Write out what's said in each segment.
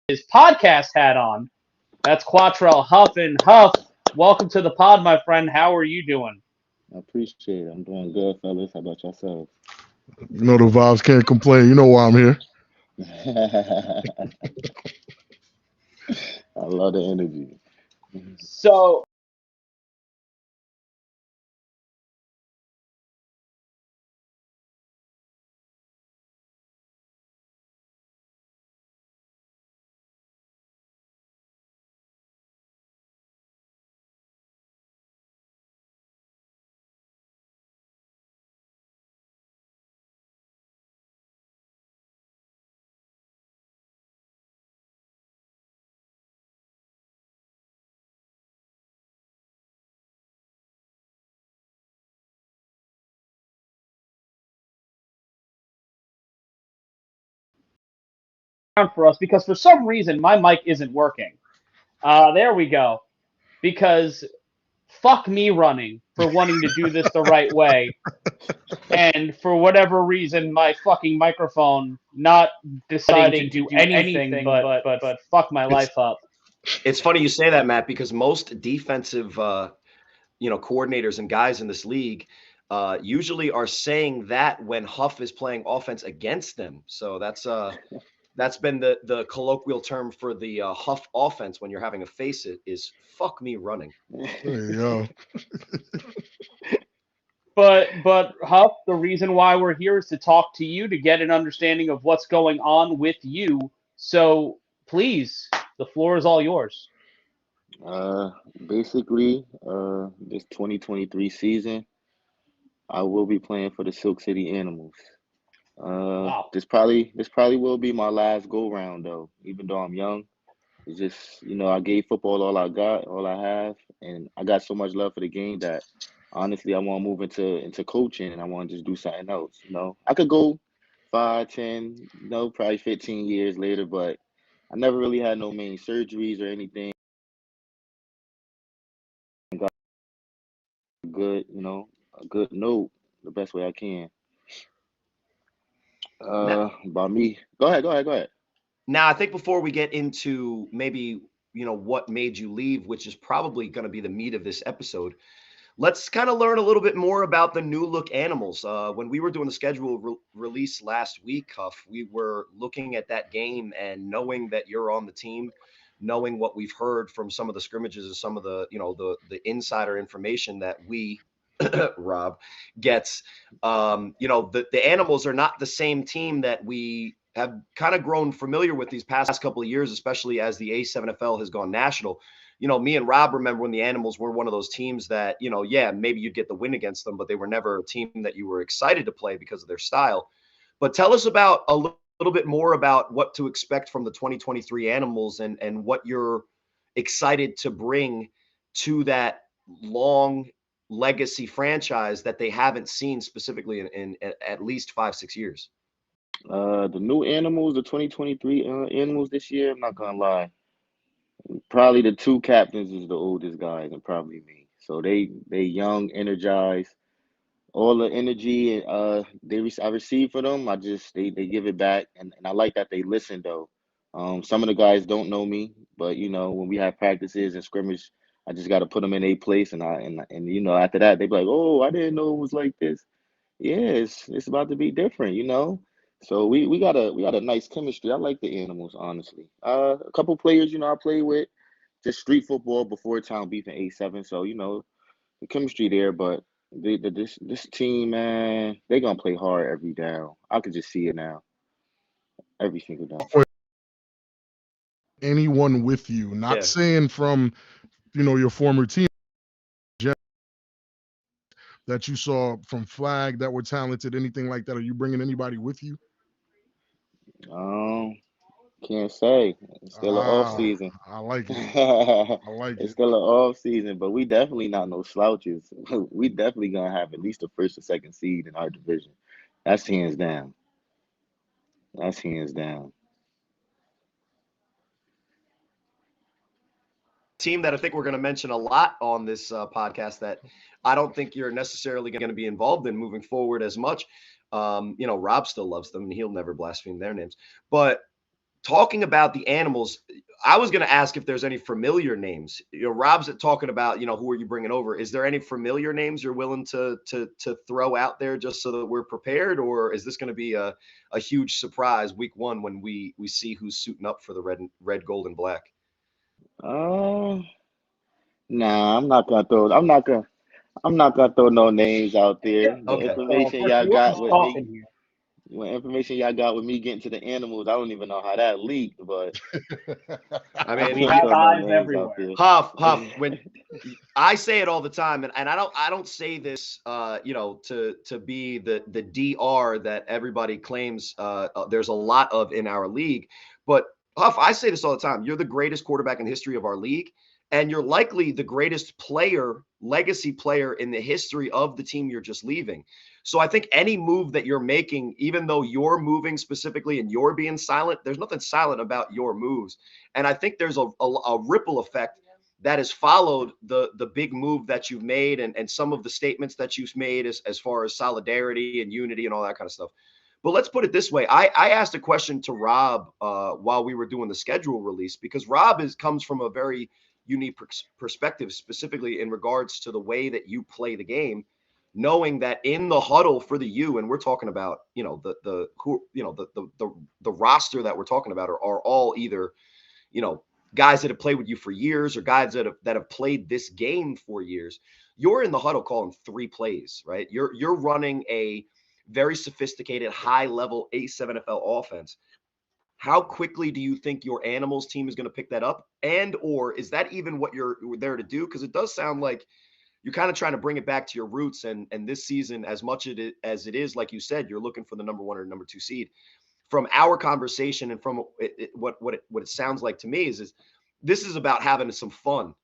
his podcast hat on. That's Quatrell, Huffin, Huff. Welcome to the pod, my friend. How are you doing? I appreciate it. I'm doing good, fellas. How about yourselves? You know the vibes, can't complain. You know why I'm here. I love the energy. So, for us because for some reason my mic isn't working. There we go. Because fuck me running for wanting to do this the right way. And for whatever reason, my fucking microphone not deciding to do anything but fuck my It's life up. it's funny you say that, Matt, because most defensive coordinators and guys in this league usually are saying that when Huff is playing offense against them. So that's been the colloquial term for the Huff offense when you're having to face it is fuck me running. There you go. But Huff, the reason why we're here is to talk to you to get an understanding of what's going on with you. So please, the floor is all yours. Uh, basically, this 2023 season, I will be playing for the Silk City Animals. Wow. This probably will be my last go round though. Even though I'm young, it's just I gave football all I got, all I have, and I got so much love for the game that honestly I want to move into coaching and I want to just do something else. I could go 5, 10, probably 15 years later, but I never really had no main surgeries or anything. Got good, a good note the best way I can. Now, About me. Go ahead. now I think before we get into maybe what made you leave, which is probably going to be the meat of this episode. Let's kind of learn a little bit more about the new look animals. When we were doing the schedule release last week, Huff, we were looking at that game and knowing that you're on the team, knowing what we've heard from some of the scrimmages and some of the the insider information that we Rob gets. The animals are not the same team that we have kind of grown familiar with these past couple of years, especially as the A7FL has gone national. Me and Rob remember when the Animals were one of those teams that, yeah, maybe you'd get the win against them, but they were never a team that you were excited to play because of their style. But tell us about a little bit more about what to expect from the 2023 Animals and what you're excited to bring to that long legacy franchise that they haven't seen specifically in at least 5, 6 years. The new animals, the 2023 animals this year, I'm not gonna lie. Probably the two captains is the oldest guys and probably me. So they young, energized, all the energy I receive for them, they give it back and I like that they listen though. Some of the guys don't know me, but when we have practices and scrimmage, I just got to put them in a place and after that they be like, "Oh, I didn't know it was like this." Yeah, it's about to be different. So we got a nice chemistry. I like the animals, honestly. A couple players, I play with just street football before town beef in A7. So, the chemistry there, but this team, man, they gonna play hard every down. I could just see it now, every single down. For anyone with you, not Yeah. saying from your former team that you saw from flag that were talented, anything like that. Are you bringing anybody with you? Um, can't say. It's still an off Ah, season. I like it. I like It's it. still an off season, but we definitely not no slouches. We definitely gonna have at least the first or second seed in our division. That's hands down. That's hands down. Team that I think we're going to mention a lot on this podcast that I don't think you're necessarily going to be involved in moving forward as much. Rob still loves them and he'll never blaspheme their names. But talking about the animals, I was going to ask if there's any familiar names. Rob's talking about, who are you bringing over? Is there any familiar names you're willing to throw out there just so that we're prepared, or is this going to be a huge surprise week one when we see who's suiting up for the red, gold, and black? Nah, I'm not gonna throw no names out there. The Okay. information Well, y'all got Huff's with me, talking here. information y'all got with me getting to the animals, I don't even know how that leaked, but I I mean, We wouldn't have throw no eyes names out everywhere. there. Huff, when I say it all the time, and I don't say this, to be the DR that everybody claims there's a lot of in our league, but Huff, I say this all the time. You're the greatest quarterback in the history of our league, and you're likely the greatest legacy player in the history of the team you're just leaving. So I think any move that you're making, even though you're moving specifically and you're being silent, there's nothing silent about your moves. And I think there's a ripple effect that has followed the big move that you've made and some of the statements that you've made as far as solidarity and unity and all that kind of stuff. But let's put it this way. I asked a question to Rob while we were doing the schedule release, because Rob comes from a very unique perspective, specifically in regards to the way that you play the game, knowing that in the huddle for the U, and we're talking about, the roster that we're talking about are all either, guys that have played with you for years or guys that have played this game for years. You're in the huddle calling 3 plays, right? You're running a very sophisticated, high level A7FL offense. How quickly do you think your animals team is going to pick that up? And or is that even what you're there to do? Because it does sound like you're kind of trying to bring it back to your roots. And this season, as much as it is, like you said, you're looking for the number 1 or number 2 seed. From our conversation and from what it sounds like to me is this is about having some fun.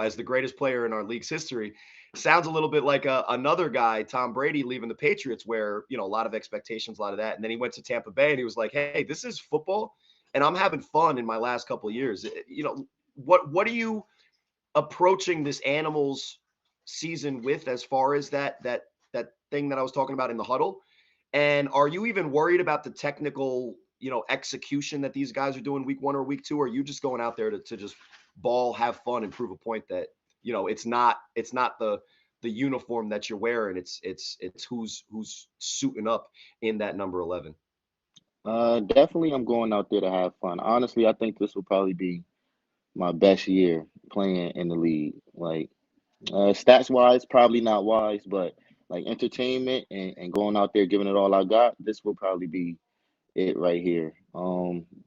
As the greatest player in our league's history, sounds a little bit like another guy, Tom Brady, leaving the Patriots, where a lot of expectations, a lot of that, and then he went to Tampa Bay and he was like, "Hey, this is football, and I'm having fun in my last couple of years." What are you approaching this animals season with as far as that thing that I was talking about in the huddle? And are you even worried about the technical, execution that these guys are doing week 1 or week 2? Or are you just going out there to just ball, have fun, and prove a point that, it's not the uniform that you're wearing. It's who's suiting up in that number 11. Definitely I'm going out there to have fun. Honestly, I think this will probably be my best year playing in the league. Like, stats wise, probably not wise, but like entertainment and going out there giving it all I got, this will probably be it right here.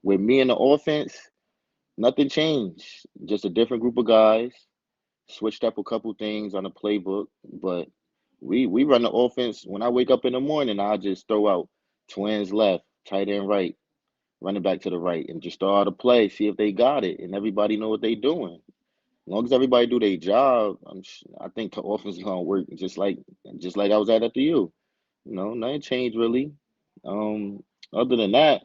With me in the offense, nothing changed. Just a different group of guys. Switched up a couple things on the playbook, but we run the offense. When I wake up in the morning, I just throw out twins left, tight end right, running back to the right, and just throw out a play, see if they got it, and everybody know what they doing. As long as everybody do their job, I think the offense is gonna work just like I was at the U. Nothing changed really. Um, Other than that,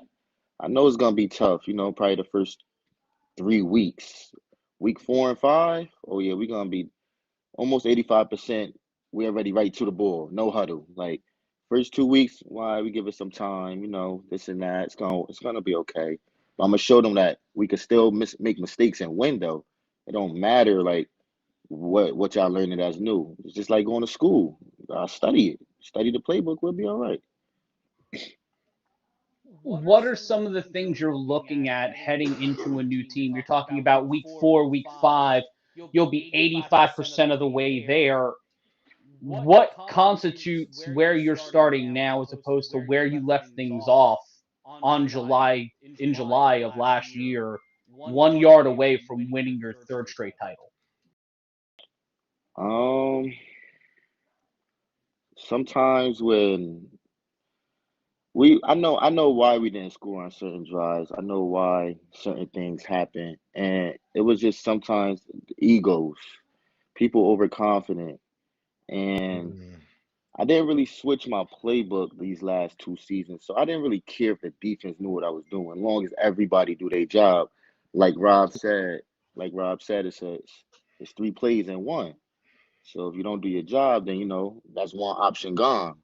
I know it's gonna be tough. Probably the first 3 weeks, week 4 and 5. Oh yeah, we're gonna be almost 85%. We're already right to the ball, no huddle. Like first 2 weeks, why we give it some time. This and that. It's gonna be okay. But I'm gonna show them that we can still make mistakes and win though. It don't matter like what y'all learning as new. It's just like going to school. Study it. Study the playbook. We'll be all right. What are some of the things you're looking at heading into a new team? You're talking about week 4, week 5. You'll be 85% of the way there. What constitutes where you're starting now as opposed to where you left things off in July of last year, 1 yard away from winning your 3rd straight title? Um, Sometimes when I know why we didn't score on certain drives. I know why certain things happen, and it was just sometimes egos, people overconfident, and Mm. I didn't really switch my playbook these last 2 seasons, so I didn't really care if the defense knew what I was doing, as long as everybody do their job. Like Rob said, it's 3 plays in one. So if you don't do your job, then that's one option gone.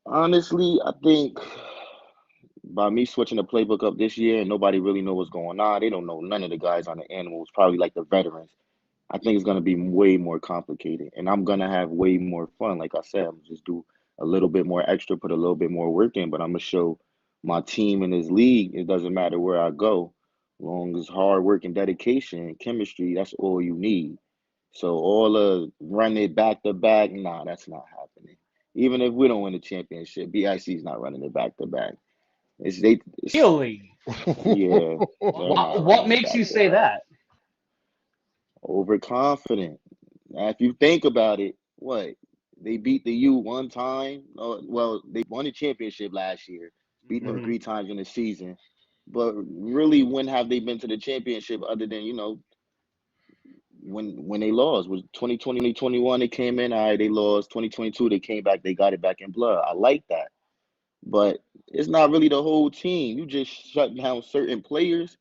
Honestly, I think by me switching the playbook up this year and nobody really know what's going on. They don't know none of the guys on the animals, probably like the veterans. I think it's gonna be way more complicated, and I'm gonna have way more fun. Like I said, I'm just do a little bit more extra, put a little bit more work in, but I'm gonna show my team in this league. It doesn't matter where I go, as long as hard work and dedication and chemistry. That's all you need. So all the run it back to back, nah, that's not happening. Even if we don't win the championship, BIC is not running it back to back. Really? Yeah, they're not What running it makes back you to say back. that? Overconfident. Now, if you think about it, what they beat the U one time. Well, they won the championship last year, beat them Mhm. 3 times in the season. But really, when have they been to the championship other than when they lost? Was 2021 they came in, all right, they lost. 2022 they came back, they got it back in blood. I like that. But it's not really the whole team. You just shut down certain players.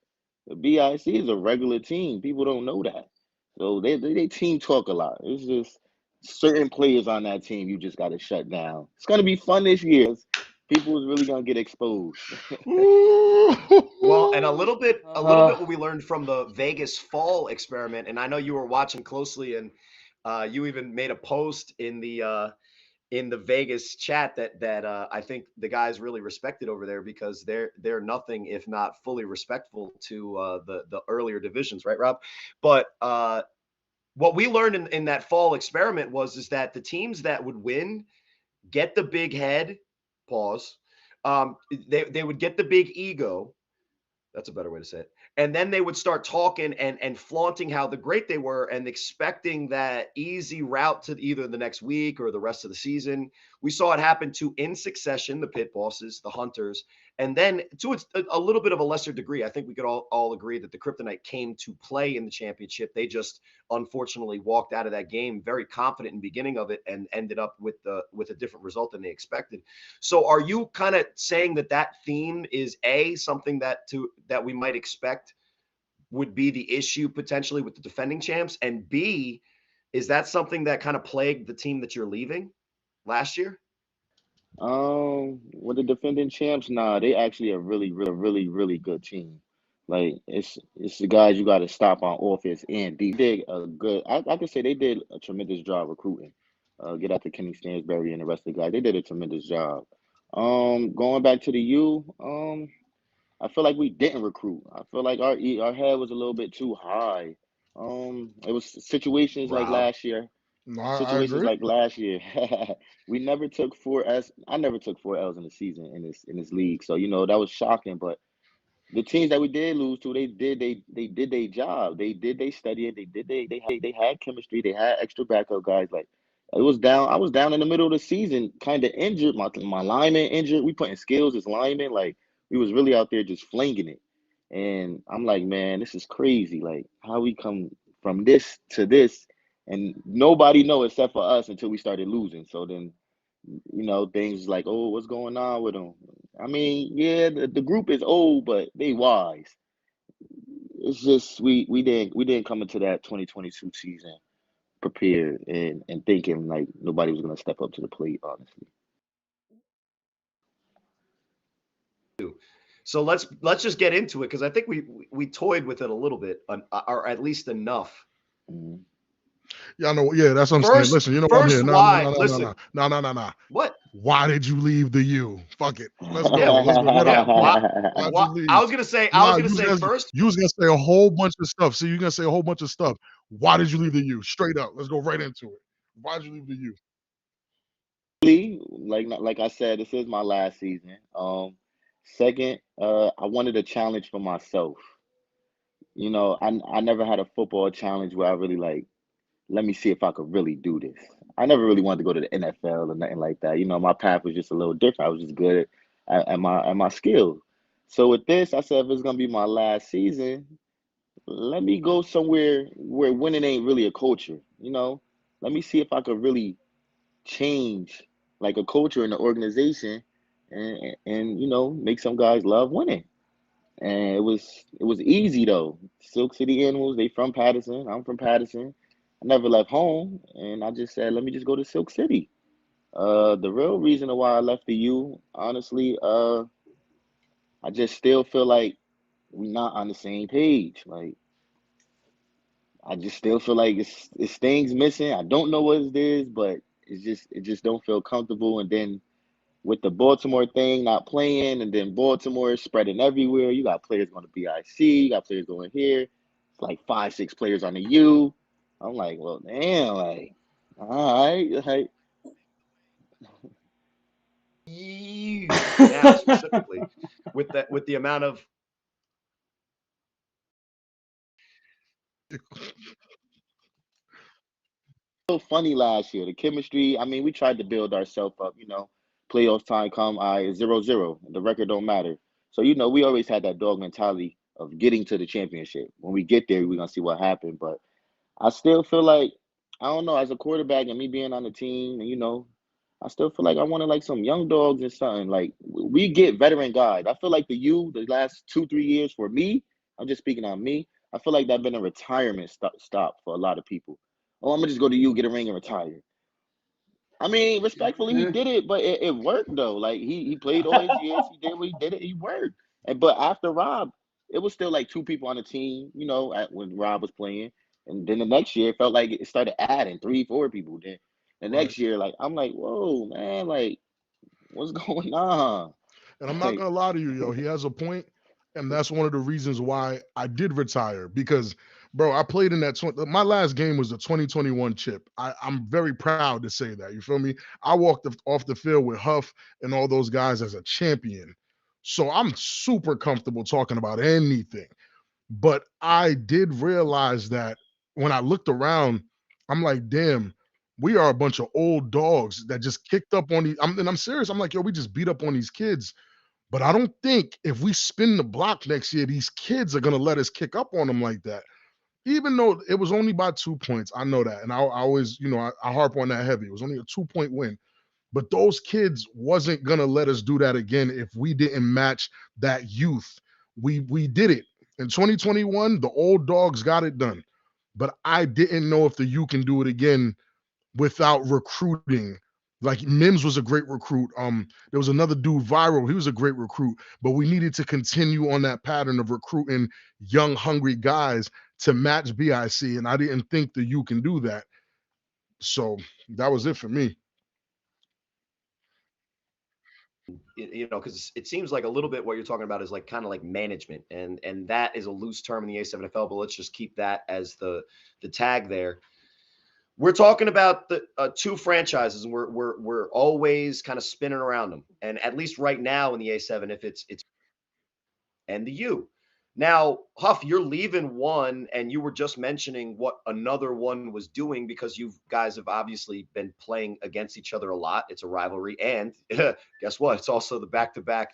The BIC is a regular team. People don't know that. So they team talk a lot. It's just certain players on that team you just got to shut down. It's going to be fun this year. People is really going to get exposed. Well, and a little bit Uh, what we learned from the Vegas fall experiment, and I know you were watching closely, and you even made a post in the Vegas chat that I think the guys really respected over there because they're nothing if not fully respectful to the earlier divisions, right, Rob? But what we learned in that fall experiment was is that the teams that would win get the big head, pause. They would get the big ego. That's a better way to say it. And then they would start talking and flaunting how the great they were and expecting that easy route to either the next week or the rest of the season. We saw it happen to in succession, the pit bosses, the hunters, and then to a little bit of a lesser degree. I think we could all agree that the Kryptonite came to play in the championship. They just unfortunately walked out of that game very confident in the beginning of it and ended up with a different result than they expected. So are you kind of saying that that theme is something that we might expect would be the issue potentially with the defending champs, and B, is that something that kind of plagued the team that you're leaving last year? With the defending champs, nah, they actually a really good team. Like it's the guys you got to stop on offense and defense. Did a good. I could say they did a tremendous job recruiting. Get out to Kenny Stansberry and the rest of the guys. They did a tremendous job. Going back to the U, I feel like we didn't recruit. I feel like our head was a little bit too high. It was situations like Rob. last year. No, I Situations agree. like last year, we never took 4 S. I never took 4 L's in the season in this league. So that was shocking. But the teams that we did lose to, they did their job. They did they study it. They had chemistry. They had extra backup guys. Like it was down. I was down in the middle of the season, kind of injured. My lineman injured. We putting skills as linemen. Like we was really out there just flinging it. And I'm like, man, this is crazy. Like how we come from this to this, and nobody know except for us until we started losing. So then things like, oh, what's going on with them? I mean, yeah, the group is old, but they wise. It's just we didn't come into that 2022 season prepared and thinking like nobody was gonna step up to the plate, honestly. So let's just get into it because I think we toyed with it a little bit, or at least enough. Mhm. Yeah, I know. Yeah, that's what I'm saying. First, Listen, you know what I'm first, here. No, no, why? no, no, no, Listen, no, no, no, no, no. what? Why did you leave the U? Fuck it. Let's Yeah, go. Let's go right yeah. off the bat. Why? Why'd you What? leave? I was Nah, gonna say first. you was gonna say a whole bunch of stuff. So you're gonna say a whole bunch of stuff. Why did you leave the U? Straight up. Let's go right into it. Why'd you leave the U? Like I said, this is my last season. Second, I wanted a challenge for myself. I never had a football challenge where I really like, let me see if I could really do this. I never really wanted to go to the NFL or nothing like that. My path was just a little different. I was just good at my skill. So with this, I said if it's gonna be my last season, let me go somewhere where winning ain't really a culture. Let me see if I could really change like a culture in the organization and make some guys love winning. And it was easy though. Silk City Animals, they from Patterson. I'm from Patterson. I never left home, and I just said, let me just go to Silk City. The real reason why I left the U, honestly, I just still feel like we're not on the same page. Like I just still feel like it's things missing. I don't know what it is, but it just don't feel comfortable. And then with the Baltimore thing not playing, and then Baltimore spreading everywhere, you got players going to BIC, you got players going here. It's like 5, 6 players on the U. I'm like, well, damn, like, all right, like, now specifically with the amount of so funny last year. The chemistry, I mean, we tried to build ourselves up, playoff time come, 0-0. The record don't matter. So, we always had that dog mentality of getting to the championship. When we get there, we're going to see what happened. But I still feel like, I don't know, as a quarterback and me being on the team, and I still feel like I wanted like some young dogs and something. Like we get veteran guys. I feel like the last 2, 3 years for me, I'm just speaking on me. I feel like that's been a retirement stop for a lot of people. Oh, I'm gonna just go to get a ring and retire. I mean, respectfully, he did it, but it worked though. Like he played all his years. He did what he did. He worked. But after Rob, it was still like 2 people on the team. When Rob was playing, and then the next year it felt like it started adding 3, 4 people. Then the Right. next year, like I'm like, whoa, man, like what's going on? And I'm not Like, gonna lie to you, yo. He has a point, and that's one of the reasons why I did retire. Because, bro, I played in that. My last game was the 2021 chip. I'm very proud to say that. You feel me? I walked off the field with Huff and all those guys as a champion, so I'm super comfortable talking about anything. But I did realize that when I looked around, I'm like, damn, we are a bunch of old dogs that just kicked up on these. And I'm serious. I'm like, yo, we just beat up on these kids. But I don't think if we spin the block next year, these kids are gonna let us kick up on them like that. Even though it was only by 2 points, I know that, and I always, I harp on that heavy. It was only a 2 point win, but those kids wasn't gonna let us do that again if we didn't match that youth. We did it in 2021. The old dogs got it done, but I didn't know if the you can do it again without recruiting. Like Mims was a great recruit. There was another dude, Viral. He was a great recruit, but we needed to continue on that pattern of recruiting young, hungry guys to match BIC, and I didn't think that you can do that. So that was it for me. because it seems like a little bit what you're talking about is like kind of like management, and that is a loose term in the A7FL, but let's just keep that as the tag there. We're talking about the 2 franchises, and we're always kind of spinning around them. And at least right now in the A7, if it's and the U. Now, Huff, you're leaving one, and you were just mentioning what another one was doing because you guys have obviously been playing against each other a lot. It's a rivalry, and guess what? It's also the back-to-back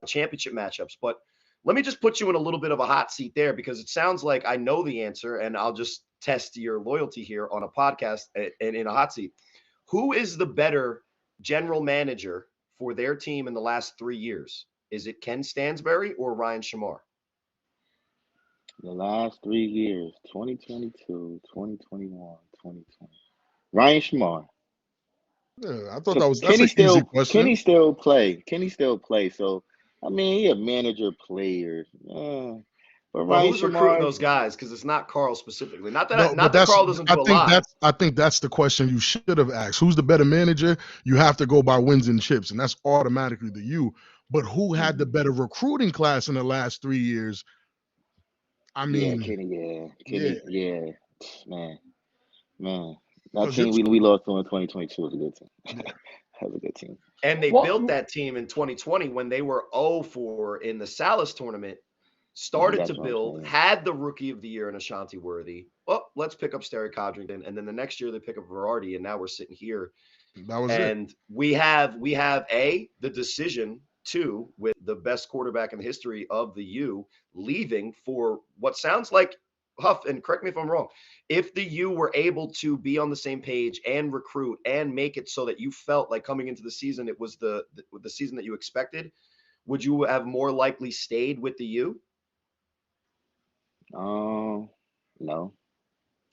championship matchups. But let me just put you in a little bit of a hot seat there because it sounds like I know the answer, and I'll just test your loyalty here on a podcast and in a hot seat. Who is the better general manager for their team in the last 3 years? Is it Ken Stansbury or Ryan Shamar? the last 3 years, 2022, 2021, 2020. Ryan Shamar. Yeah, I thought Because that's an easy Kenny question. still play. Kenny still play. So I mean, he a manager player. But Well, Ryan who's recruiting Shamar, those guys? Because it's not Carl specifically. No, Not but that Carl doesn't do a lot. I think that's the question you should have asked. Who's the better manager? You have to go by wins and chips, and that's automatically the you. But who had the better recruiting class in the last 3 years? I yeah, mean, yeah, yeah, man, man. That because you're team we lost to in 2022 was a good team. yeah, That was a good team. And they built Well, that team in 2020 when they were 0-4 in the Salas tournament. Mhm, Started to that's what I'm build, saying. had the rookie of the year in Ashanti Worthy. Oh, let's pick up Sterry Codrington. And then the next year they pick up Verardi. And now we're sitting here. that was it. And we have the decision, two, with the best quarterback in the history of the U leaving for what sounds like Huff, and correct me if I'm wrong. If the U were able to be on the same page and recruit and make it so that you felt like coming into the season it was the season that you expected, would you have more likely stayed with the U? No.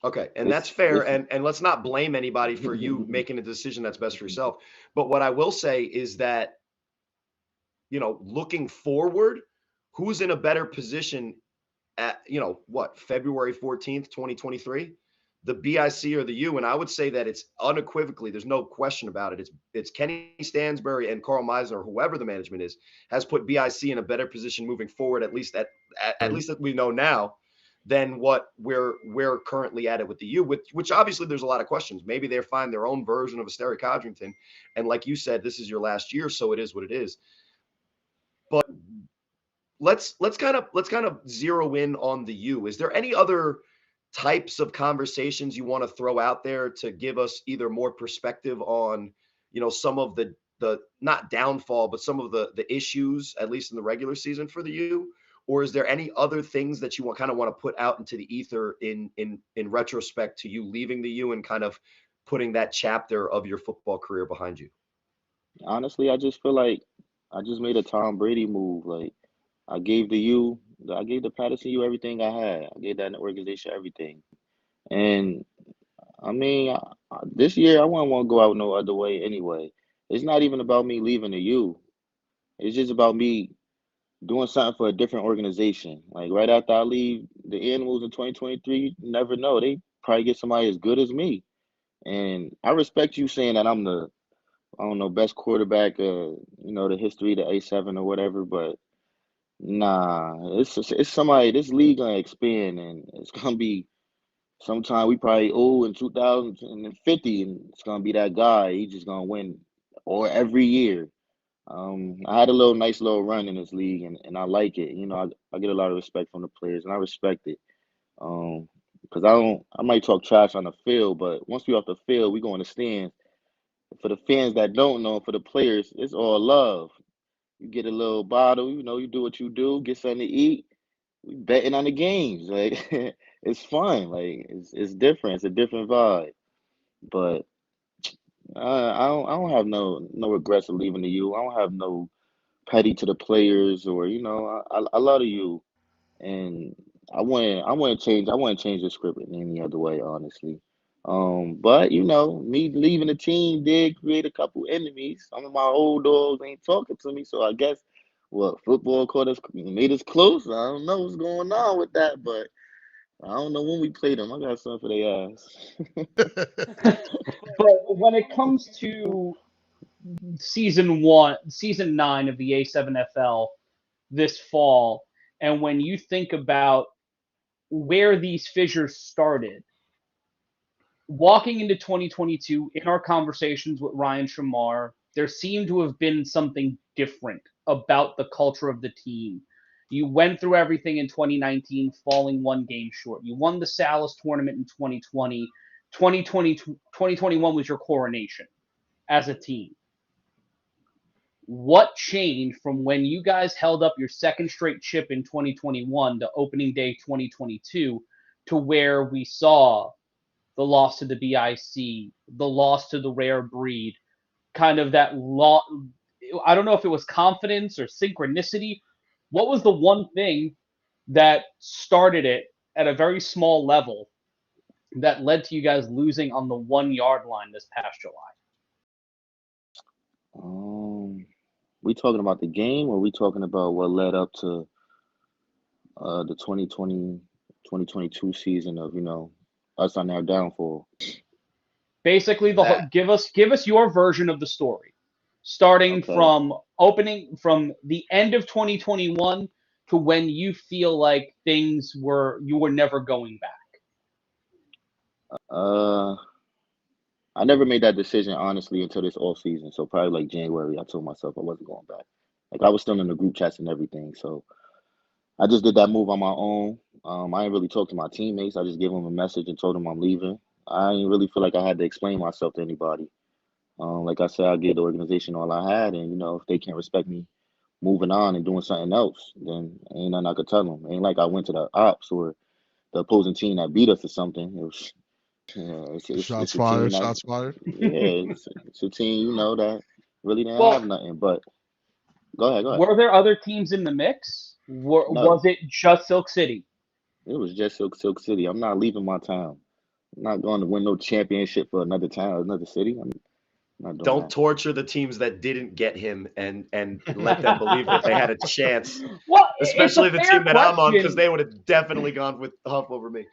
Okay, and that's This fair. this And let's not blame anybody for you making a decision that's best for yourself. But what I will say is that, looking forward, who's in a better position at, February 14th, 2023? The BIC or the U? And I would say that it's unequivocally, there's no question about it. It's Kenny Stansbury and Carl Meisner, whoever the management is, has put BIC in a better position moving forward, at least that we know now, than what we're currently at it with the U, which obviously there's a lot of questions. Maybe they find their own version of a Sterry Codrington. And like you said, this is your last year, so it is what it is. But let's kind of zero in on the U. Is there any other types of conversations you want to throw out there to give us either more perspective on, some of the not downfall, but some of the issues, at least in the regular season for the U? Or is there any other things that you want to put out into the ether in retrospect to you leaving the U and kind of putting that chapter of your football career behind you? Honestly, I just feel like I just made a Tom Brady move. Like I gave the Patterson U everything I had. I gave that organization everything. And I mean, this year I wouldn't want to go out no other way anyway. It's not even about me leaving the U. It's just about me doing something for a different organization. Like right after I leave the Animals in 2023, you never know. They probably get somebody as good as me. And I respect you saying that I'm the, I don't know, best quarterback, the history, the A7 or whatever, but nah, it's somebody, this league gonna expand and it's gonna be sometime we probably in 2050 and it's gonna be that guy. He's just gonna win or every year. I had a nice little run in this league and I like it. I get a lot of respect from the players and I respect it. Because I might talk trash on the field, but once we off the field, we go in the stands. For the fans that don't know, for the players, it's all love. You get a little bottle, you do what you do, get something to eat. We betting on the games. Like it's fun. Like it's different. It's a different vibe. But I don't have no regrets of leaving the U. I don't have no petty to the players or I love the U and I wouldn't change the script in any other way, honestly. But me leaving the team did create a couple enemies. Some of my old dogs ain't talking to me, so I guess what football caught us made us close. I don't know what's going on with that, but I don't know when we play them. I got something for their ass. But when it comes to season 9 of the A7FL this fall, and when you think about where these fissures started, walking into 2022, in our conversations with Ryan Shamar, there seemed to have been something different about the culture of the team. You went through everything in 2019, falling one game short. You won the Salas tournament in 2020. 2021 was your coronation as a team. What changed from when you guys held up your second straight chip in 2021 to opening day 2022 to where we saw the loss to the BIC, the loss to the rare breed, kind of that I don't know if it was confidence or synchronicity. What was the one thing that started it at a very small level that led to you guys losing on the 1 yard line this past July? We talking about the game or we talking about what led up to the 2022 season of, us on our downfall? Basically, give us your version of the story, starting Okay. from the end of 2021 to when you feel like you were never going back. I never made that decision honestly until this off season. So probably like January, I told myself I wasn't going back. Like I was still in the group chats and everything. So I just did that move on my own. I didn't really talk to my teammates. I just gave them a message and told them I'm leaving. I didn't really feel like I had to explain myself to anybody. Like I said, I gave the organization all I had, and if they can't respect me moving on and doing something else, then ain't nothing I could tell them. Ain't like I went to the ops or the opposing team that beat us or something. It was, Shots it's a fired. team that, Shots fired. yeah, it's a team that really didn't Well, have nothing. But go ahead. were there other teams in the mix? No, Was it just Silk City? it was just Silk City. I'm not leaving my town. I'm not going to win no championship for another town, another city. Not doing Don't that. torture the teams that didn't get him and let them believe that they had a chance, Well, it's a especially the fair team that I'm on, because question they would have definitely gone with Huff over me.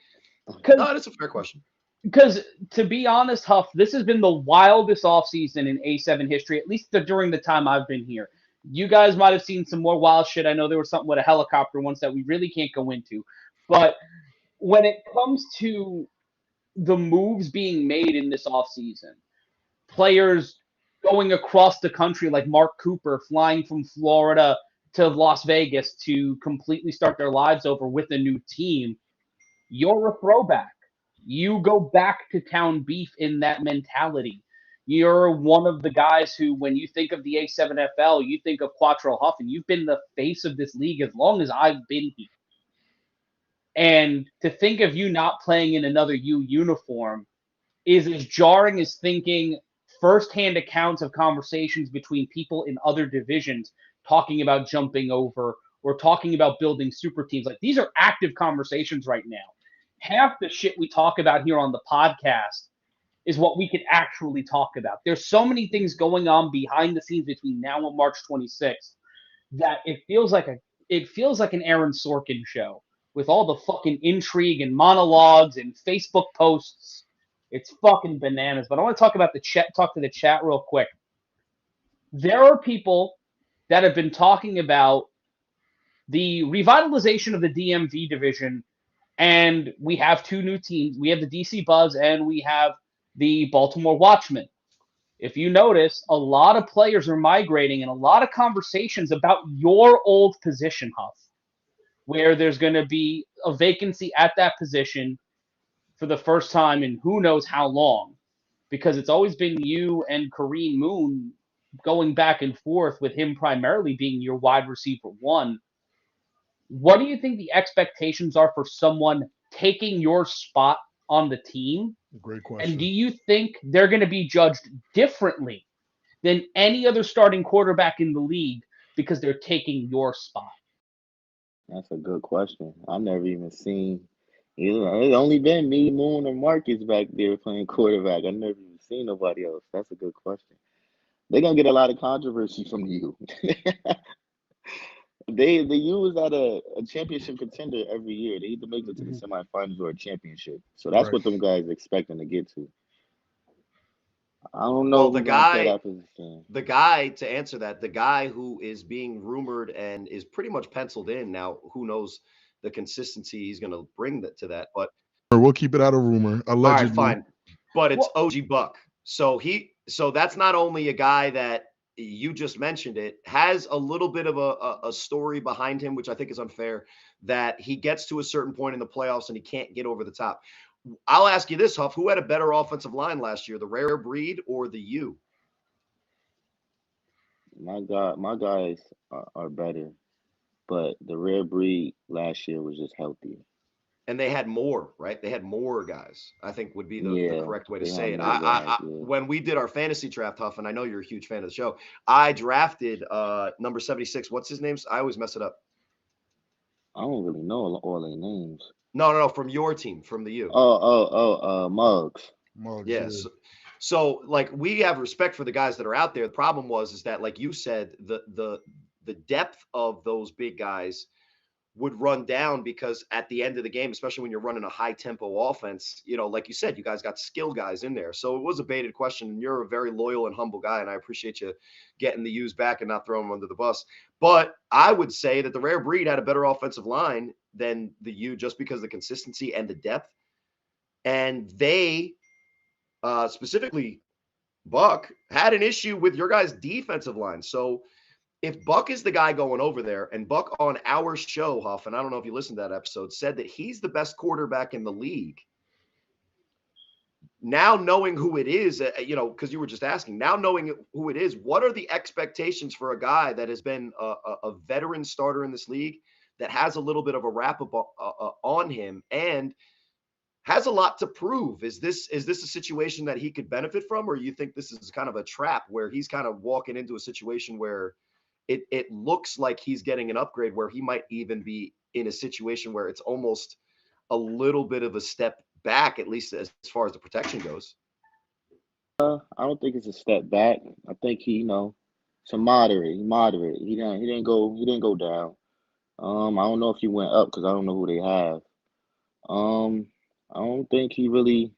because No, that's a fair question. Because to be honest, Huff, this has been the wildest offseason in A7 history, at least during the time I've been here. You guys might have seen some more wild shit. I know there was something with a helicopter once that we really can't go into. But when it comes to the moves being made in this offseason, players going across the country like Mark Cooper flying from Florida to Las Vegas to completely start their lives over with a new team, you're a throwback. You go back to town beef in that mentality. You're one of the guys who, when you think of the A7FL, you think of Quatrell Huff, and you've been the face of this league as long as I've been here. And to think of you not playing in another U uniform is as jarring as thinking firsthand accounts of conversations between people in other divisions talking about jumping over or talking about building super teams. Like, these are active conversations right now. Half the shit we talk about here on the podcast is what we could actually talk about. There's so many things going on behind the scenes between now and March 26th that it feels like an Aaron Sorkin show with all the fucking intrigue and monologues and Facebook posts. It's fucking bananas. But I want to talk about talk to the chat real quick. There are people that have been talking about the revitalization of the DMV division, and we have two new teams. We have the DC Buzz and we have the Baltimore Watchmen. If you notice, a lot of players are migrating and a lot of conversations about your old position, Huff, where there's going to be a vacancy at that position for the first time in who knows how long, because it's always been you and Kareem Moon going back and forth, with him primarily being your wide receiver one. What do you think the expectations are for someone taking your spot on the team? Great And do question. you think they're going to be judged differently than any other starting quarterback in the league because they're taking your spot? That's a good question. I've never even seen. It's only been me, Moon, and Marcus back there playing quarterback. I've never even seen nobody else. That's a good question. They're gonna get a lot of controversy from you. They use at a championship contender every year. They either make it to the semifinals or a championship. So that's Right. what them guys expecting to get to. I don't know Well, who's gonna play that position. the guy to answer that, the guy who is being rumored and is pretty much penciled in now, who knows the consistency he's going to bring to that. But We'll keep it out of rumor. all right, Allegedly. fine. But it's Well, OG Buck. So that's not only a guy that you just mentioned, it has a little bit of a story behind him, which I think is unfair, that he gets to a certain point in the playoffs and he can't get over the top. I'll ask you this, Huff, who had a better offensive line last year, the Rare Breed or the U? My guys are better, but the Rare Breed last year was just healthier. And they had more, right? They had more guys, I think would be the Yeah, correct way to they say had it. more guys. Yeah. When we did our fantasy draft, Huff, and I know you're a huge fan of the show, I drafted number 76. What's his name? I always mess it up. I don't really know all their names. No, from your team, from the U. Muggs. Mugs, Yes. So like, we have respect for the guys that are out there. The problem is that, like you said, the depth of those big guys would run down, because at the end of the game, especially when you're running a high tempo offense, like you said, you guys got skill guys in there. So it was a baited question, and you're a very loyal and humble guy, and I appreciate you getting the U's back and not throwing them under the bus. But I would say that the Rare Breed had a better offensive line than the U, just because of the consistency and the depth. And they, specifically Buck, had an issue with your guys' defensive line. So if Buck is the guy going over there, and Buck on our show, Huff, and I don't know if you listened to that episode, said that he's the best quarterback in the league. Now knowing who it is, because you were just asking, now knowing who it is, what are the expectations for a guy that has been a veteran starter in this league, that has a little bit of a wrap up on him and has a lot to prove? Is this a situation that he could benefit from, or you think this is kind of a trap where he's kind of walking into a situation where it looks like he's getting an upgrade, where he might even be in a situation where it's almost a little bit of a step back, at least as far as the protection goes? I don't think it's a step back. I think it's a moderate. He didn't go down. I don't know if he went up because I don't know who they have. Um, I don't think he really.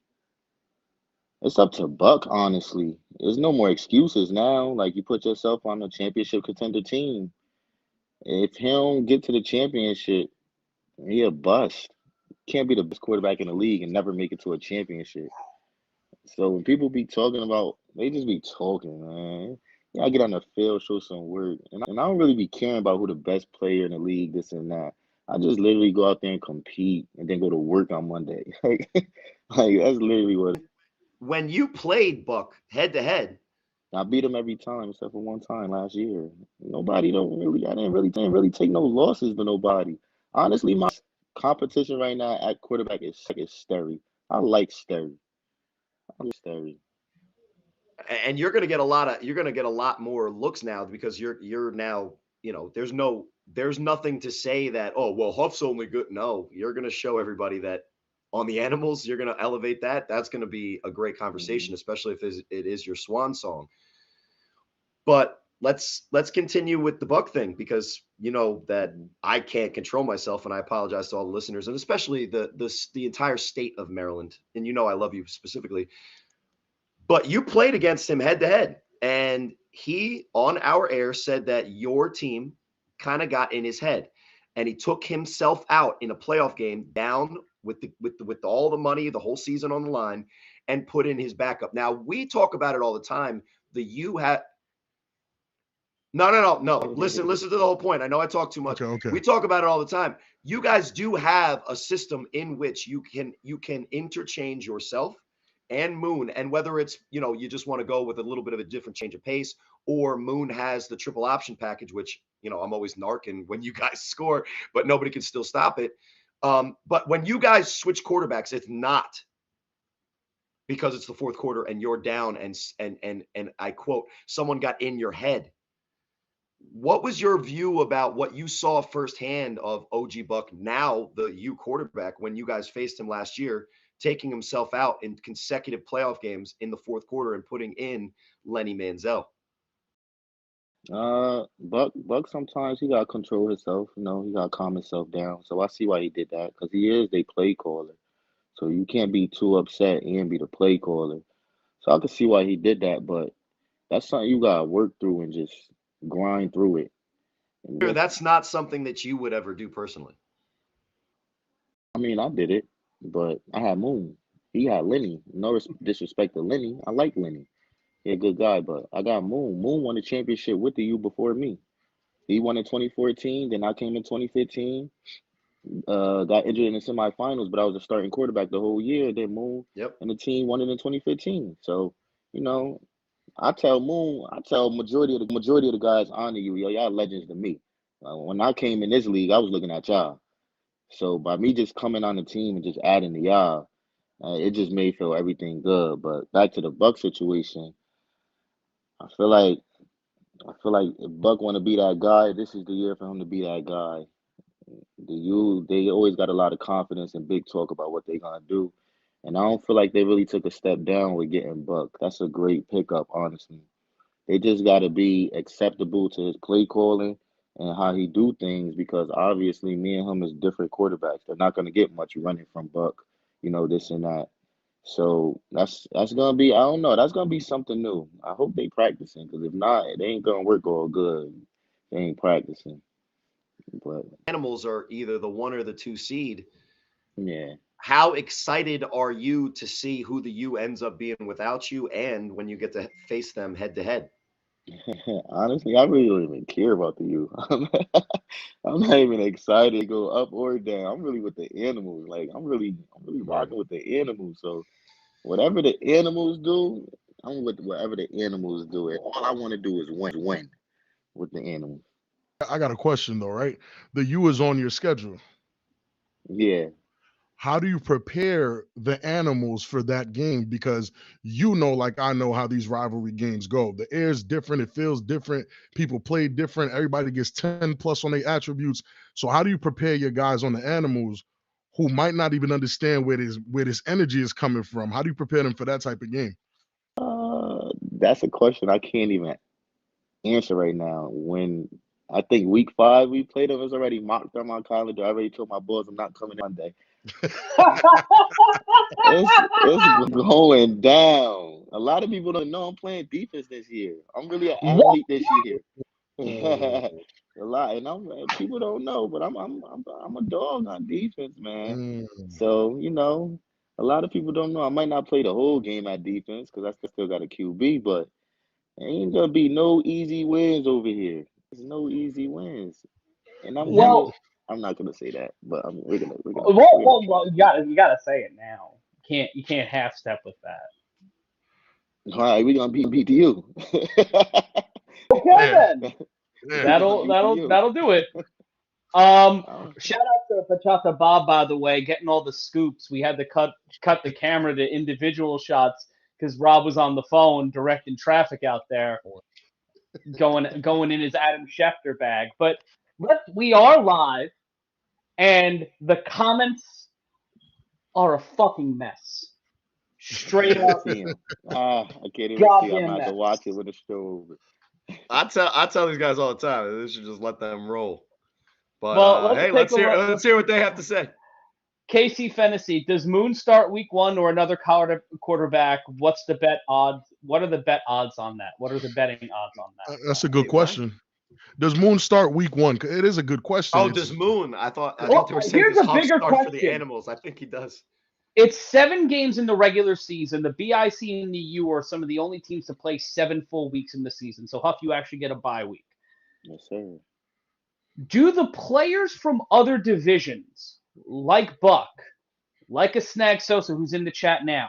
It's up to Buck, honestly. There's no more excuses now. Like you put yourself on a championship contender team. If he don't get to the championship, he a bust. Can't be the best quarterback in the league and never make it to a championship. So when people be talking about, they just be talking, man. You gotta get on the field, show some work. And I don't really be caring about who the best player in the league, this and that. I just literally go out there and compete and then go to work on Monday. Like that's literally what When you played Buck head to head, I beat him every time except for one time last year. Nobody don't really I didn't really take no losses to nobody. Honestly, my competition right now at quarterback is Sterry. I like Sterry. I like Sterry. and you're gonna get a lot more looks now because you're now, there's nothing to say that, oh well, Huff's only good. No, you're gonna show everybody that on the animals, you're gonna elevate that. That's gonna be a great conversation, especially if it is your swan song. But let's continue with the Buck thing, because you know that I can't control myself, and I apologize to all the listeners, and especially the entire state of Maryland. And I love you specifically. But you played against him head to head, and he on our air said that your team kind of got in his head, and he took himself out in a playoff game down with all the money, the whole season on the line, and put in his backup. Now we talk about it all the time. The you had no. Listen to the whole point. I know I talk too much. Okay. We talk about it all the time. You guys do have a system in which you can interchange yourself and Moon, and whether it's you just want to go with a little bit of a different change of pace, or Moon has the triple option package, which I'm always narking when you guys score, but nobody can still stop it. But when you guys switch quarterbacks, it's not because it's the fourth quarter and you're down, and I quote, someone got in your head. What was your view about what you saw firsthand of OG Buck, now the U quarterback, when you guys faced him last year, taking himself out in consecutive playoff games in the fourth quarter and putting in Lenny Manziel? Buck sometimes he gotta control himself, he gotta calm himself down. So I see why he did that, because he is the play caller. So you can't be too upset and be the play caller. So I can see why he did that, but that's something you gotta work through and just grind through it. And just That's not something that you would ever do personally. I mean I did it, but I had Moon. He had Lenny. No disrespect to Lenny. I like Lenny. He a good guy, but I got Moon. Moon won the championship with the U before me. He won in 2014, then I came in 2015. Got injured in the semifinals, but I was a starting quarterback the whole year. Then Moon Yep. and the team won it in 2015. So, you know, I tell Moon, I tell majority of the guys on the U, yo, y'all legends to me. When I came in this league, I was looking at y'all. So by me just coming on the team and just adding to y'all, it just made feel everything good. But back to the Buck situation, I feel like if Buck want to be that guy, this is the year for him to be that guy. They always got a lot of confidence and big talk about what they're gonna do, and I don't feel like they really took a step down with getting Buck. That's a great pickup, honestly. They just got to be acceptable to his play calling and how he do things, because obviously me and him is different quarterbacks. They're not gonna get much running from Buck, this and that. So that's gonna be, I don't know, that's gonna be something new. I hope they practicing, because if not, they ain't gonna work all good. They ain't practicing. But Animals are either the 1 or the 2 seed. yeah. How excited are you to see who the U ends up being without you, and when you get to face them head to head? Honestly, I really don't even care about the U. I'm not even excited to go up or down. I'm really with the animals. Like I'm really Right. rocking with the animals. So whatever the animals do, I'm with whatever the animals do. It. All I want to do is win with the animals. I got a question though, right? The U is on your schedule. Yeah. How do you prepare the animals for that game? Because like I know how these rivalry games go. The air's different, it feels different, people play different, everybody gets 10 plus on their attributes. So how do you prepare your guys on the animals who might not even understand where this energy is coming from? How do you prepare them for that type of game? That's a question I can't even answer right now. When I think week 5 we played them, it's already marked on my calendar. I already told my boys I'm not coming Monday. It's going down. A lot of people don't know I'm playing defense this year. I'm really an What? athlete this year. Oh. A lot, and people don't know, but I'm a dog on defense, man. Mm. So a lot of people don't know. I might not play the whole game at defense because I still got a QB, but ain't gonna be no easy wins over here. There's no easy wins, and Well, I'm not gonna say that, but well, you gotta say it now. You can't half step with that. all right, we're gonna beat you. Okay Damn. then. Damn. That'll do it. Oh, Shout out to Pachata Bob, by the way, getting all the scoops. We had to cut the camera to individual shots because Rob was on the phone directing traffic out there, going in his Adam Schefter bag. But we are live, and the comments are a fucking mess. I Straight can't even up, see him. I can't even see. I'm goddamn gonna have to mess. watch it when the show over. I tell these guys all the time. They should just let them roll. But Well, let's hey, take a look. let's hear what they have to say. Casey Fennessy, does Moon start week 1 or another quarterback? What's the bet odds? What are the bet odds on that? What are the betting odds on that? That's a good Wait, what? question. Does Moon start week 1? It is a good question. Oh, does Moon? I thought they were saying Here's does a Huff bigger start for the question. animals. I think he does. It's 7 games in the regular season. The BIC and the U are some of the only teams to play 7 full weeks in the season. So, Huff, you actually get a bye week. Yes, sir. Do the players from other divisions, like Buck, like a Snag Sosa, who's in the chat now,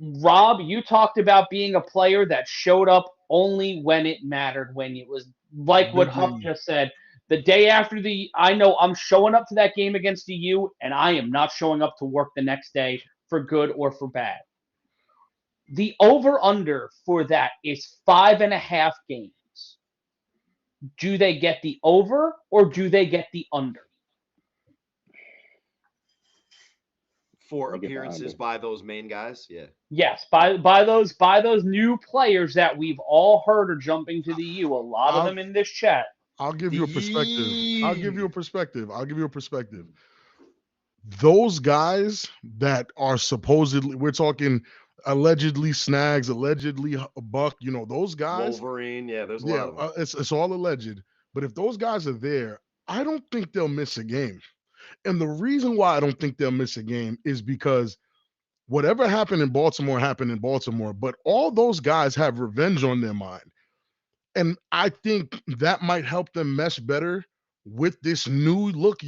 Rob, you talked about being a player that showed up only when it mattered, when it was like what Huff just said. The day after I know I'm showing up to that game against the U, and I am not showing up to work the next day for good or for bad. The over-under for that is 5.5 games. Do they get the over or do they get the under? For I get the appearances under. by those main guys, yeah. Yes, by those new players that we've all heard are jumping to the U. A lot of them in this chat. I'll give you a perspective. Those guys that are supposedly, we're talking allegedly Snags, allegedly Buck, those guys. Wolverine, yeah, there's a lot of them. It's all alleged. But if those guys are there, I don't think they'll miss a game. And the reason why I don't think they'll miss a game is because whatever happened in Baltimore happened in Baltimore, but all those guys have revenge on their mind. And I think that might help them mesh better with this new look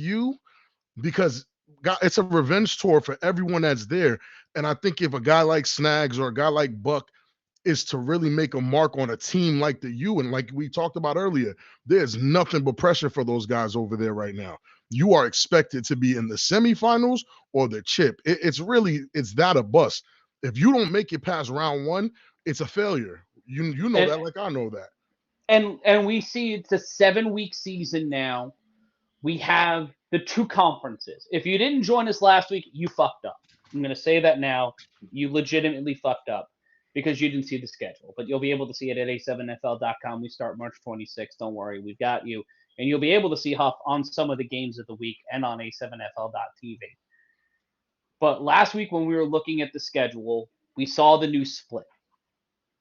because it's a revenge tour for everyone that's there. And I think if a guy like Snags or a guy like Buck is to really make a mark on a team like the U, and like we talked about earlier, there's nothing but pressure for those guys over there right now. You are expected to be in the semifinals or the chip. It's that a bust. If you don't make it past round 1, it's a failure. You know that like I know that. And we see it's a 7-week season now. We have the 2 conferences. If you didn't join us last week, you fucked up. I'm going to say that now. You legitimately fucked up because you didn't see the schedule. But you'll be able to see it at A7FL.com. We start March 26th. Don't worry. We've got you. And you'll be able to see Huff on some of the games of the week and on A7FL.tv. But last week when we were looking at the schedule, we saw the new split.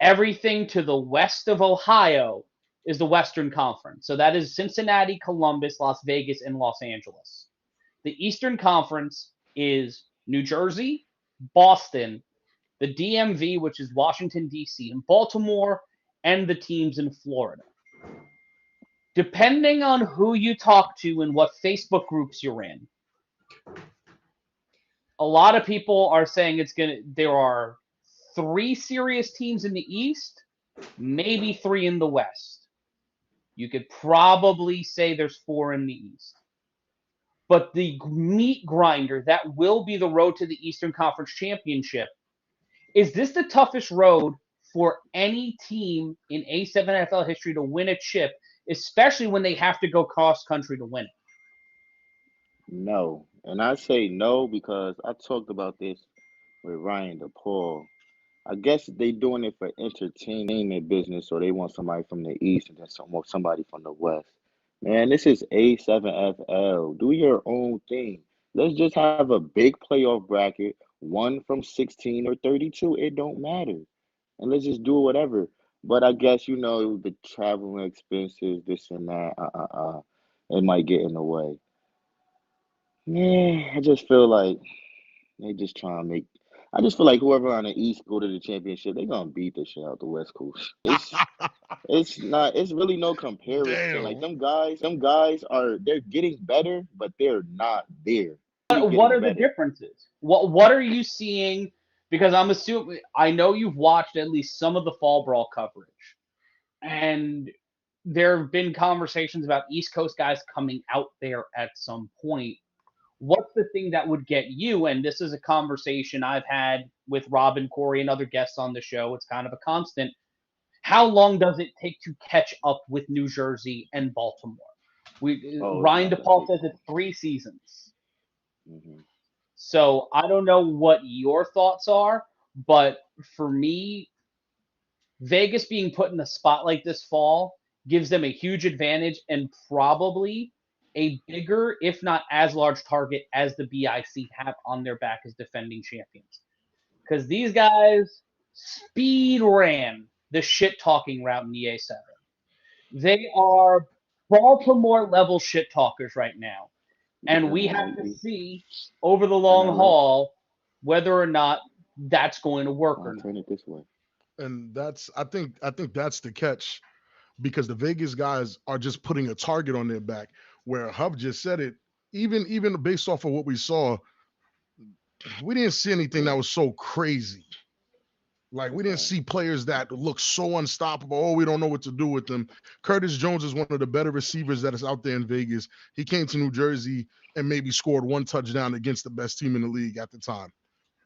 Everything to the west of Ohio is the Western Conference. So that is Cincinnati, Columbus, Las Vegas, and Los Angeles. The Eastern Conference is New Jersey, Boston, the DMV, which is Washington, D.C., and Baltimore, and the teams in Florida. Depending on who you talk to and what Facebook groups you're in, a lot of people are saying there are 3 serious teams in the East, maybe 3 in the West. You could probably say there's 4 in the East. But the meat grinder that will be the road to the Eastern Conference Championship, is this the toughest road for any team in A7NFL history to win a chip, especially when they have to go cross-country to win it? No. And I say no because I talked about this with Ryan DePaul. I guess they doing it for entertainment business, or they want somebody from the East and then somebody from the West. Man, this is A7FL. Do your own thing. Let's just have a big playoff bracket, one from 16 or 32. It don't matter. And let's just do whatever. But I guess, the traveling expenses, this and that, it might get in the way. Yeah, I just feel like they just trying to make. I just feel like whoever on the East go to the championship, they gonna beat the shit out the West Coast. It's not. It's really no comparison. Like Damn. them guys they're getting better, but they're not there. Really What getting are the better. differences? What are you seeing? Because I know you've watched at least some of the fall brawl coverage, and there have been conversations about East Coast guys coming out there at some point. What's the thing that would get you? And this is a conversation I've had with Rob and Cory and other guests on the show. It's kind of a constant. How long does it take to catch up with New Jersey and Baltimore? Oh, it's Ryan not gonna DePaul take says long. it's 3 seasons. Hmm. So I don't know what your thoughts are, but for me, Vegas being put in a spotlight this fall gives them a huge advantage and probably a bigger, if not as large target as the BIC have on their back as defending champions. Because these guys speed ran the shit talking route in the A7. They are Baltimore level shit talkers right now. And There we have might to be. see over the Turn long that right. haul whether or not that's going to work or I'll not. turn it this way. And I think that's the catch, because the Vegas guys are just putting a target on their back. Where Huff just said it, even based off of what we saw, we didn't see anything that was so crazy. Like, we didn't Right. see players that look so unstoppable. Oh, we don't know what to do with them. Curtis Jones is one of the better receivers that is out there in Vegas. He came to New Jersey and maybe scored one touchdown against the best team in the league at the time,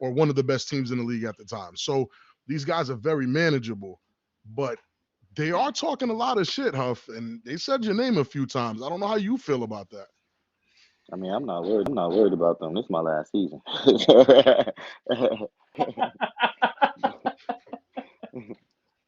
or one of the best teams in the league at the time. So these guys are very manageable, but they are talking a lot of shit, Huff, and they said your name a few times. I don't know how you feel about that. I mean, I'm not worried about them. This is my last season.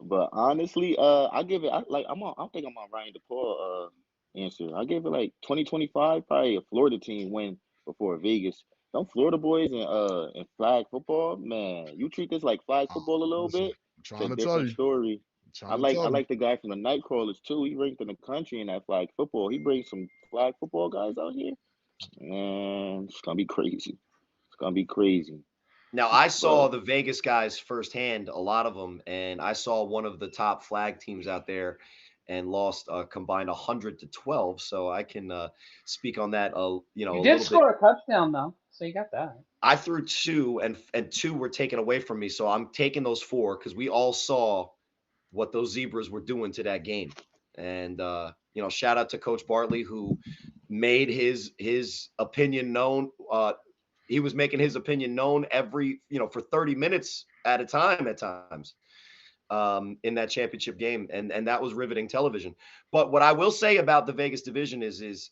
But honestly, I give it. I think I'm on Ryan DePaul answer. I give it like 2025, probably a Florida team win before Vegas. Them Florida boys in flag football, man. You treat this like flag football a little Listen, bit, I'm it's a trying to tell different you. story. I'm I trying to like I tell you. like the guy from the Nightcrawlers too. He ranked in the country in that flag football. He brings some flag football guys out here. Man, it's gonna be crazy. It's gonna be crazy. Now, I But saw the Vegas guys firsthand, a lot of them, and I saw one of the top flag teams out there and lost combined 100-12. So I can speak on that, You a did little bit. score a touchdown though, so you got that. I threw two, and two were taken away from me. So I'm taking those four because we all saw what those zebras were doing to that game. And shout out to Coach Bartley, who made his opinion known. He was making his opinion known for 30 minutes at a time at times in that championship game, and that was riveting television. But what I will say about the Vegas division is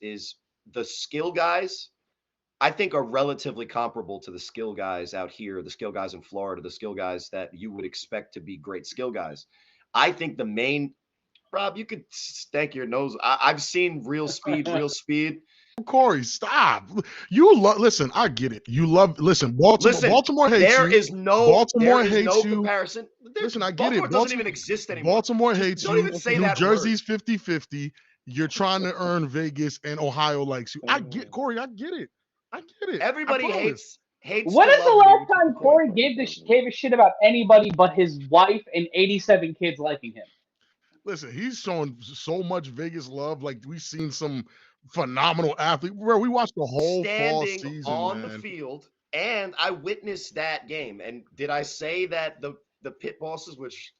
the skill guys, I think, are relatively comparable to the skill guys out here, the skill guys in Florida, the skill guys that you would expect to be great skill guys. I think the main Rob, you could stank your nose. I've seen real speed, real speed. Corey, stop. Listen, I get it. Listen, Listen, Baltimore hates there you. is no Baltimore hates you. comparison. Listen, I get Baltimore it. doesn't even exist anymore. Baltimore Just hates don't you. even say New that word. Jersey's 50-50. You're trying to earn Vegas, and Ohio likes you. I get, Corey, I get it. I get it. I Everybody promise. hates When to is the love me, last which is the time point. Corey gave a shit about anybody but his wife and 87 kids liking him? Listen, he's showing so much Vegas love. Like, we've seen some phenomenal athlete. Bro, we watched the whole fall Standing season, on the man. field, and I witnessed that game. And did I say that the pit bosses, which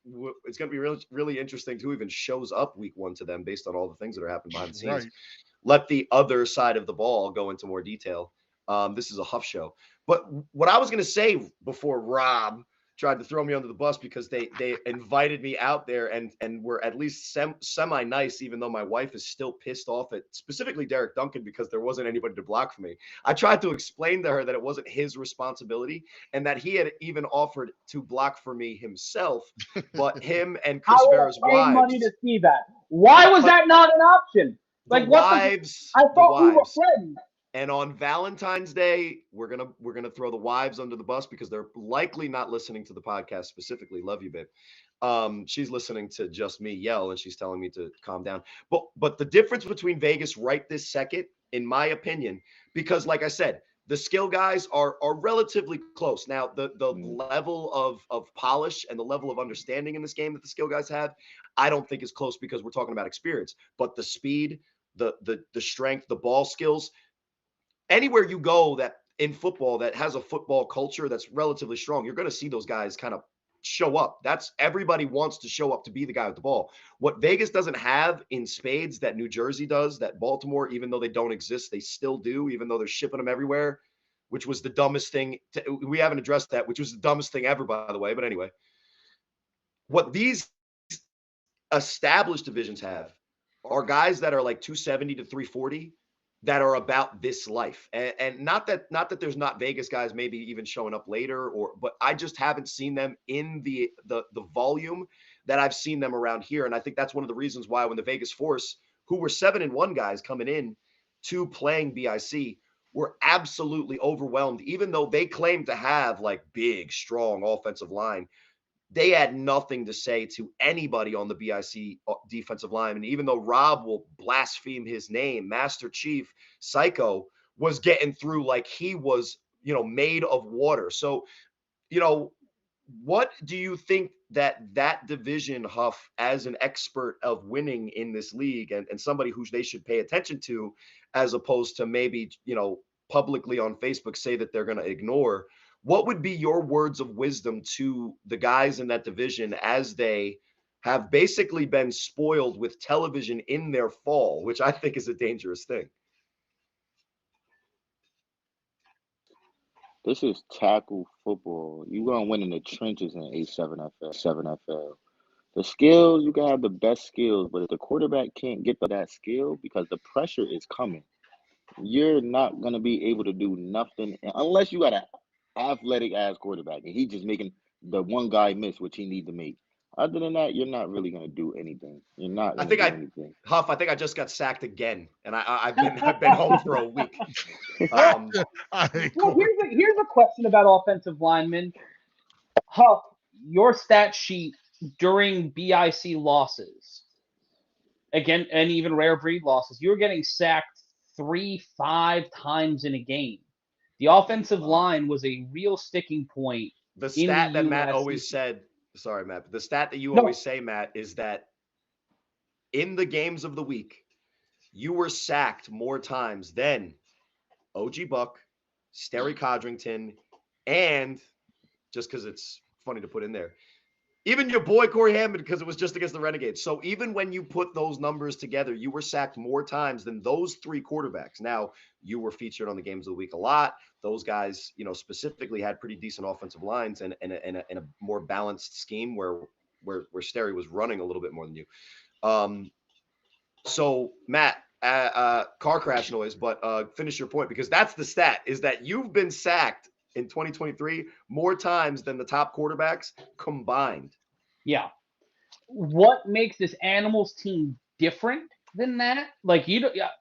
it's going to be really, really interesting who even shows up week one to them based on all the things that are happening behind the scenes. Right. Let the other side of the ball go into more detail. This is a Huff show. But what I was going to say before Rob tried to throw me under the bus because they invited me out there and were at least semi nice, even though my wife is still pissed off at specifically Derek Duncan because there wasn't anybody to block for me. I tried to explain to her that it wasn't his responsibility and that he had even offered to block for me himself, but him and Chris I would Vera's have paid money wives. to see that. Why was that not an option? Like The what? wives, I the thought we were wives. friends. And on Valentine's Day, we're gonna throw the wives under the bus because they're likely not listening to the podcast specifically. Love you, babe. She's listening to just me yell, and she's telling me to calm down. But the difference between Vegas right this second, in my opinion, because like I said, the skill guys are relatively close. Now, the level of polish and the level of understanding in this game that the skill guys have, I don't think is close because we're talking about experience. But the speed, the strength, the ball skills. Anywhere you go that in football that has a football culture that's relatively strong, you're going to see those guys kind of show up. That's everybody wants to show up to be the guy with the ball. What Vegas doesn't have in spades that New Jersey does, that Baltimore, even though they don't exist, they still do, even though they're shipping them everywhere, which was the dumbest thing. We haven't addressed that, which was the dumbest thing ever, by the way. But anyway, what these established divisions have are guys that are like 270 to 340 that are about this life. And not that there's not Vegas guys maybe even showing up later, but I just haven't seen them in the volume that I've seen them around here. And I think that's one of the reasons why when the Vegas Force, who were 7-1 guys coming in to playing BIC, were absolutely overwhelmed, even though they claimed to have like big, strong offensive line. They had nothing to say to anybody on the BIC defensive line. And even though Rob will blaspheme his name, Master Chief Psycho was getting through like he was, made of water. So, what do you think that division, Huff, as an expert of winning in this league and somebody who they should pay attention to, as opposed to maybe, publicly on Facebook say that they're going to ignore? What would be your words of wisdom to the guys in that division as they have basically been spoiled with television in their fall, which I think is a dangerous thing? This is tackle football. You're going to win in the trenches in A7FL, 7FL. The skills, you can have the best skills, but if the quarterback can't get that skill because the pressure is coming, you're not going to be able to do nothing unless you got an athletic ass quarterback and he just making the one guy miss, which he need to make. Other than that, you're not really going to do anything. You're not going to do anything. Huff, I think I just got sacked again, and I've been home for a week. Well, here's a question about offensive linemen. Huff, your stat sheet during BIC losses, again, and even rare breed losses, you were getting sacked 3-5 times in a game. The offensive line was a real sticking point. The stat that Matt always said, sorry, Matt, but the stat that you always say, Matt, is that in the games of the week, you were sacked more times than OG Buck, Sterry Codrington, and just because it's funny to put in there, even your boy Corey Hammond, because it was just against the Renegades. So even when you put those numbers together, you were sacked more times than those three quarterbacks. Now, you were featured on the games of the week a lot. Those guys, specifically had pretty decent offensive lines and a more balanced scheme where Sterry was running a little bit more than you. So Matt, car crash noise, but finish your point, because that's the stat, is that you've been sacked in 2023 more times than the top quarterbacks combined. Yeah. What makes this Animals team different than that? Like,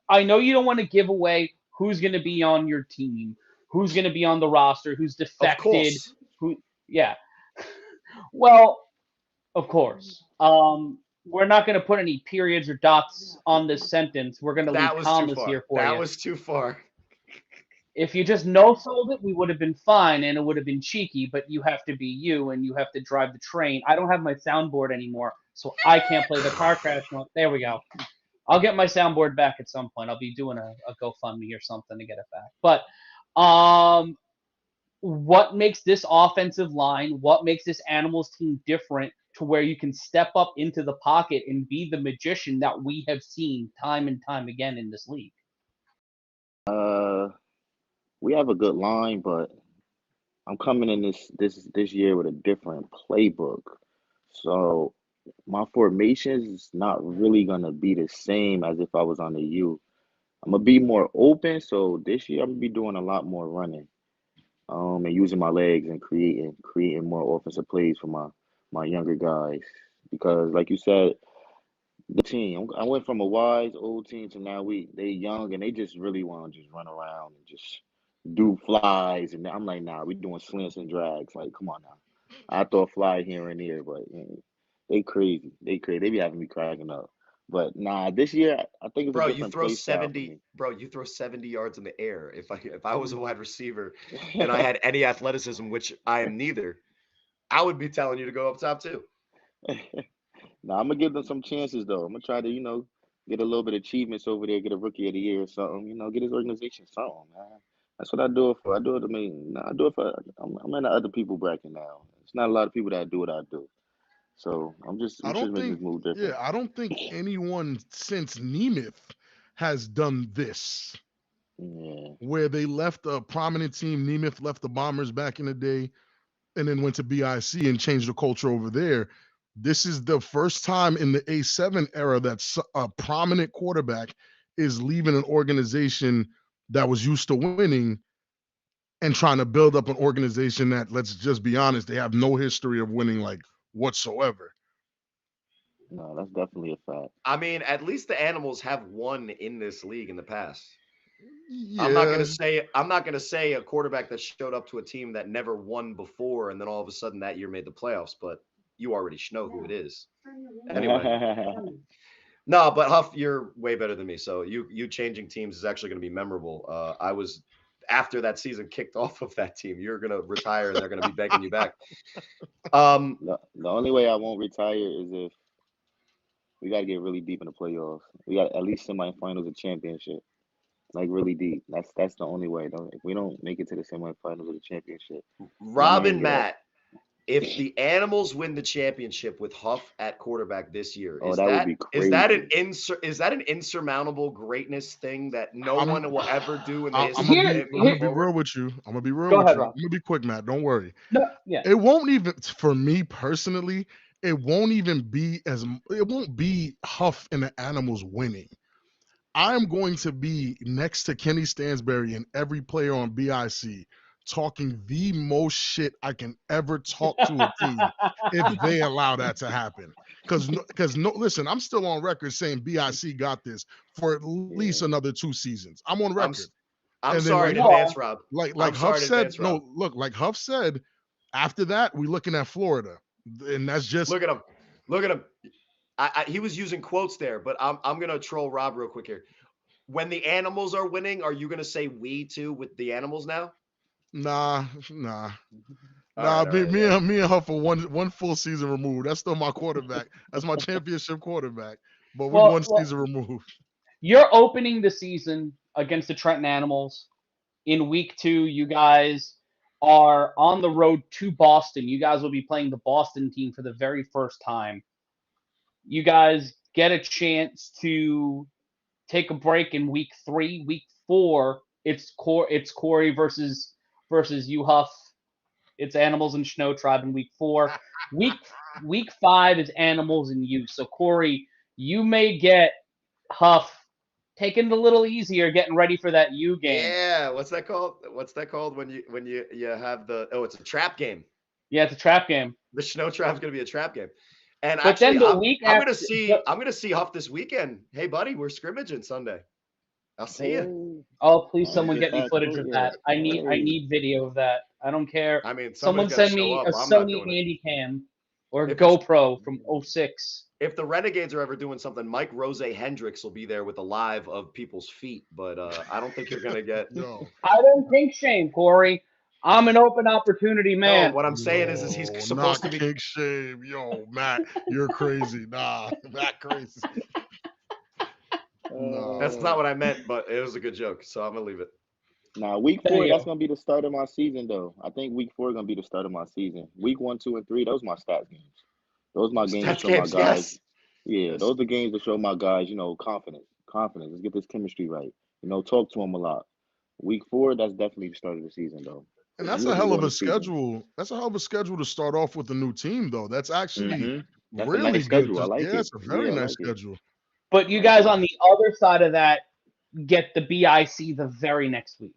I know you don't want to give away who's going to be on your team, who's going to be on the roster, who's defected, yeah. Well, of course. We're not going to put any periods or dots on this sentence. We're going to leave commas here for you. That was too far. If you just no-sold it, we would have been fine, and it would have been cheeky, but you have to be you, and you have to drive the train. I don't have my soundboard anymore, so I can't play the car crash note. There we go. I'll get my soundboard back at some point. I'll be doing a GoFundMe or something to get it back. But what makes this offensive line, what makes this Animals team different to where you can step up into the pocket and be the magician that we have seen time and time again in this league? We have a good line, but I'm coming in this year with a different playbook. So my formations is not really gonna be the same as if I was on the U. I'm gonna be more open. So this year I'm gonna be doing a lot more running, and using my legs and creating more offensive plays for my younger guys. Because like you said, the team. I went from a wise old team to now they young and they just really want to just run around and just do flies. And I'm like, nah, we doing slants and drags. Like, come on now. I throw a fly here and there, but they crazy. They crazy. They be having me cracking up. But nah, this year I think it's a Bro, you different throw play style for 70, me. bro, you throw 70 yards in the air. If I was a wide receiver and I had any athleticism, which I am neither, I would be telling you to go up top too. Nah, I'm gonna give them some chances though. I'm gonna try to, get a little bit of achievements over there, get a rookie of the year or something. Get his organization something, man. That's what I do it for. I do it. I mean, I do it for. I'm in the other people bracket now. It's not a lot of people that do what I do. So I I'm just don't making think, this move yeah, different. I don't think anyone since Nemeth has done this, Yeah, where they left a prominent team. Nemeth left the Bombers back in the day and then went to BIC and changed the culture over there. This is the first time in the A7 era that a prominent quarterback is leaving an organization that was used to winning and trying to build up an organization that, let's just be honest, they have no history of winning like whatsoever. no, that's definitely a fact. I mean, at least the animals have won in this league in the past. Yeah, I'm not gonna say a quarterback that showed up to a team that never won before and then all of a sudden that year made the playoffs, but you already know who it is. Anyway. No, but Huff, you're way better than me. So you changing teams is actually going to be memorable. I was after that season kicked off of that team. You're going to retire, and they're going to be begging you back. The only way I won't retire is if we got to get really deep in the playoffs. We got at least semifinals of championship, like really deep. That's the only way. If we don't make it to the semifinals of the championship, then I Rob might and get up. Matt, if the animals win the championship with Huff at quarterback this year, Oh, is that would that be is that an crazy. insurmountable greatness thing that no I'm one will ever do in the I'm history gonna of be Here, it I'm moving gonna here. be forward? real with you. I'm gonna be real Go with ahead, you. I'm Rob. gonna be quick, Matt. Don't worry. No, yeah. It won't even, for me personally, it won't even be it won't be Huff and the Animals winning. I'm going to be next to Kenny Stansberry and every player on BIC talking the most shit I can ever talk to a team if they allow that to happen. Because no, listen, I'm still on record saying BIC got this for at least Yeah. another 2 seasons. I'm on I'm record. s- I'm And then sorry in No, advance, Rob. like I'm Huff sorry in said, advance, Rob. no, look, like Huff said, after that, we looking at Florida. And that's just Look at him. Look at him. He was using quotes there, but I'm gonna troll Rob real quick here. When the animals are winning, are you gonna say we too with the animals now? nah, nah. Nah, All right, yeah. me and Huff are one full season removed. That's still my quarterback. That's my championship quarterback. But we one well, season removed. you're opening the season against the Trenton Animals. In week 2, you guys are on the road to Boston. You guys will be playing the Boston team for the very first time. You guys get a chance to take a break in week 3. Week 4, it's Cory versus you Huff. It's Animals and Snow Tribe in week 4. Week week 5 is Animals and you. So Cory, you may get Huff taking it a little easier, getting ready for that U game. Yeah, what's that called? What's that called when you have it's a trap game. Yeah, it's a trap game. The snow trap's gonna be a trap game. And But actually, then the week after, I'm gonna see Huff this weekend. Hey, buddy, we're scrimmaging Sunday. I'll see you. Oh, oh please, I didn't someone get get me that footage quote of yet. that. I Hey, need video of that. I don't care. I mean, somebody's Someone got to send show me a up. I'm not Sony doing it. Handycam or If it's GoPro from '06. if the Renegades are ever doing something, Mike Rose Hendricks will be there with a live of people's feet. But I don't think you're gonna get. Yo, I don't think shame, Cory. I'm an open opportunity No, man. what I'm saying is he's yo, supposed not to be. kink shame. Yo, Matt, you're crazy. Nah, Matt crazy. Nah. That's not uh, what I meant, but it was a good joke, so I'm gonna leave it. now week There 4, you that's go. gonna be the start of my season though. I think week 4 gonna be the start of my season. Week 1, 2, and 3, those my stats games. Those my games to Stats show my games, guys. yes, Yeah, yes. those are games to show my guys, confidence. Confidence. Let's get this chemistry right. Talk to them a lot. Week 4, that's definitely the start of the season though. And that's a Really hell of want a to see them. schedule. That's a hell of a schedule to start off with a new team, though. That's actually That's a really nice good. schedule. I like Yeah, it. it's a very Yeah, I nice like it. schedule. But you I like guys it. on the other side of that get the BIC the very next week.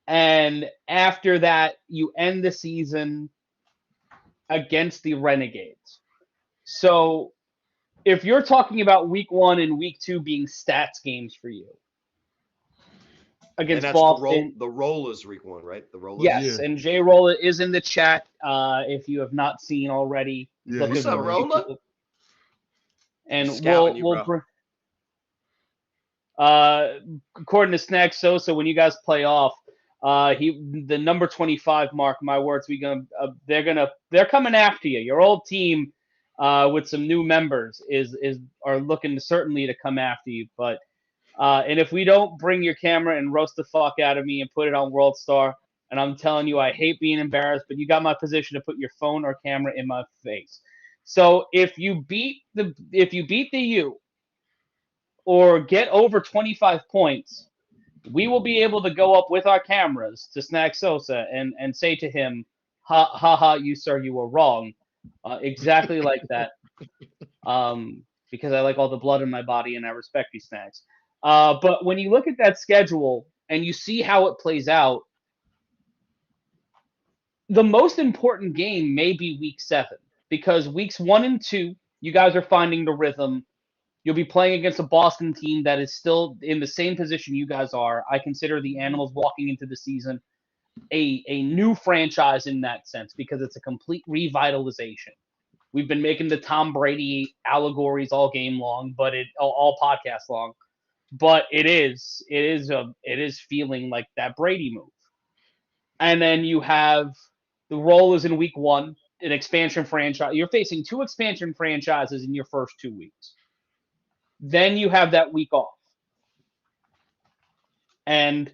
And after that, you end the season against the Renegades. So if you're talking about week 1 and week 2 being stats games for you And against that's Boston, the Rollers week 1, right? The Rollers. yes, Yeah. and J Rolla is in the chat. If you have not seen already, Yeah, look he's What's at up, in there. Rolla? and Scouting you, we'll bro. according to Snack Sosa, when you guys play off, the number 25 mark. My words, they're coming after you. Your old team, with some new members, are looking certainly to come after you. But and if we don't bring your camera and roast the fuck out of me and put it on World Star, and I'm telling you, I hate being embarrassed, but you got my position to put your phone or camera in my face. So if you beat the U or get over 25 points, we will be able to go up with our cameras to Snack Sosa and say to him, ha ha ha, you sir, you were wrong. Exactly like that. Because I like all the blood in my body and I respect these snacks. But when you look at that schedule and you see how it plays out, the most important game may be week 7 because weeks 1 and 2, you guys are finding the rhythm. You'll be playing against a Boston team that is still in the same position you guys are. I consider the Animals walking into the season a new franchise in that sense because it's a complete revitalization. We've been making the Tom Brady allegories all game long, but all podcast long. But it is feeling like that Brady move. And then you have the Rollers in week 1, an expansion franchise. You're facing 2 expansion franchises in your first 2 weeks. Then you have that week off. And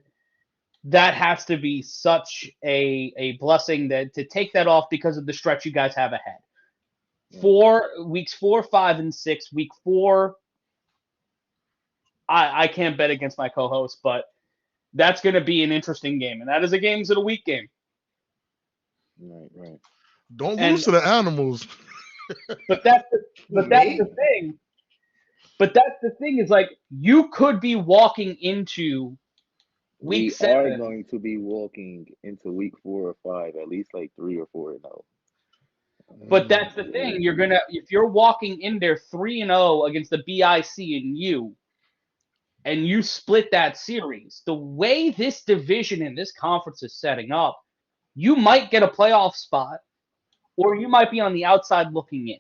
that has to be such a blessing that to take that off because of the stretch you guys have ahead. Weeks 4, 5, and 6. Week 4, I can't bet against my co-host, but that's going to be an interesting game, and that is a games of the week game. Right. Don't And- lose to the Animals. But that's the thing. But that's the thing is like you could be walking into week We 7. are going to be walking into week 4 or 5, at least like 3 or 4 now. But that's the thing. If you're walking in there 3-0 against the BIC and you split that series, the way this division and this conference is setting up, you might get a playoff spot, or you might be on the outside looking in.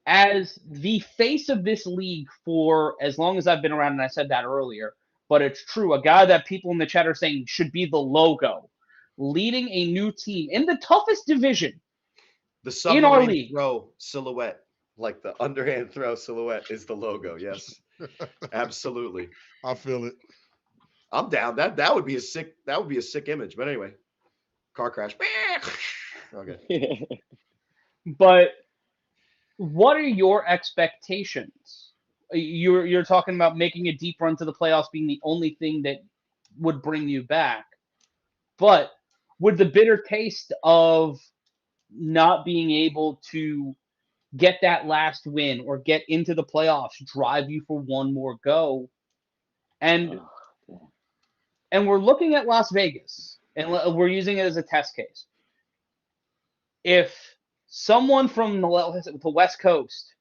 As the face of this league for as long as I've been around, and I said that earlier, but it's true, a guy that people in the chat are saying should be the logo, leading a new team in the toughest division The in our submarine league. throw silhouette, like the underhand throw silhouette, is the logo. Yes, absolutely. I feel it. I'm down. That would be a sick. That would be a sick image. But anyway, car crash. Okay. But what are your expectations? You're talking about making a deep run to the playoffs being the only thing that would bring you back. But would the bitter taste of not being able to get that last win or get into the playoffs drive you for one more go? And we're looking at Las Vegas, and we're using it as a test case. If someone from the West Coast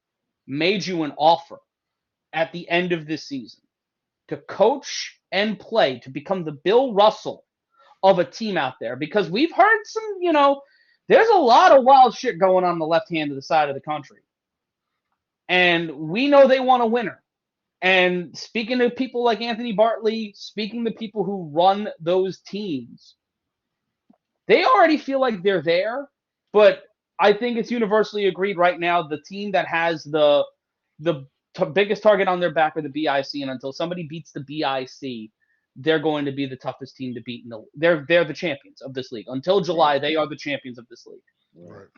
made you an offer at the end of this season to coach and play, to become the Bill Russell of a team out there, because we've heard some, there's a lot of wild shit going on the left hand of the side of the country. And we know they want a winner. And speaking to people like Anthony Bartley, speaking to people who run those teams, they already feel like they're there. But I think it's universally agreed right now, the team that has the biggest target on their back are the BIC, and until somebody beats the BIC, they're going to be the toughest team to beat. They're the champions of this league. Until July, they are the champions of this league. Right.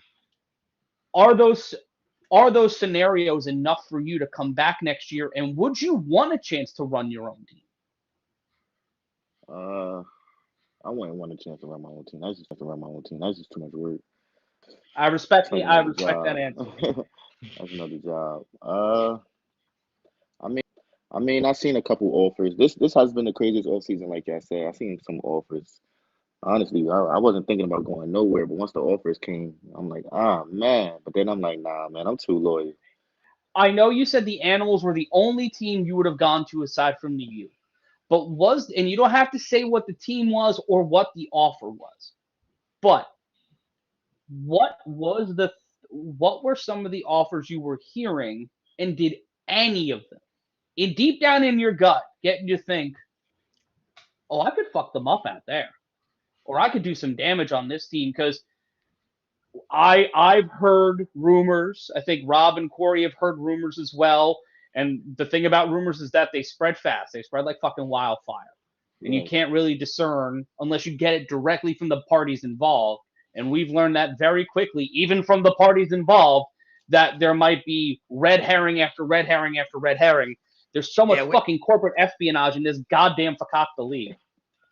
Are those scenarios enough for you to come back next year? And would you want a chance to run your own team? I wouldn't want a chance to run my own team. That's just too much work. I respect That's I another respect that job. answer. That's another job. I mean, I've seen a couple offers. This has been the craziest off season, like I said. I've seen some offers. Honestly, I wasn't thinking about going nowhere, but once the offers came, I'm like, ah man. But then I'm like, nah, man, I'm too loyal. I know you said the Animals were the only team you would have gone to aside from the U. But and you don't have to say what the team was or what the offer was. But what was what were some of the offers you were hearing, and did any of them, deep down in your gut, get you to think, oh, I could fuck them up out there, or I could do some damage on this team? Because I've heard rumors. I think Rob and Corey have heard rumors as well. And the thing about rumors is that they spread fast. They spread like fucking wildfire. And you Yes. can't really discern unless you get it directly from the parties involved. And we've learned that very quickly, even from the parties involved, that there might be red herring after red herring after red herring. There's so much fucking corporate espionage in this goddamn fakakta league.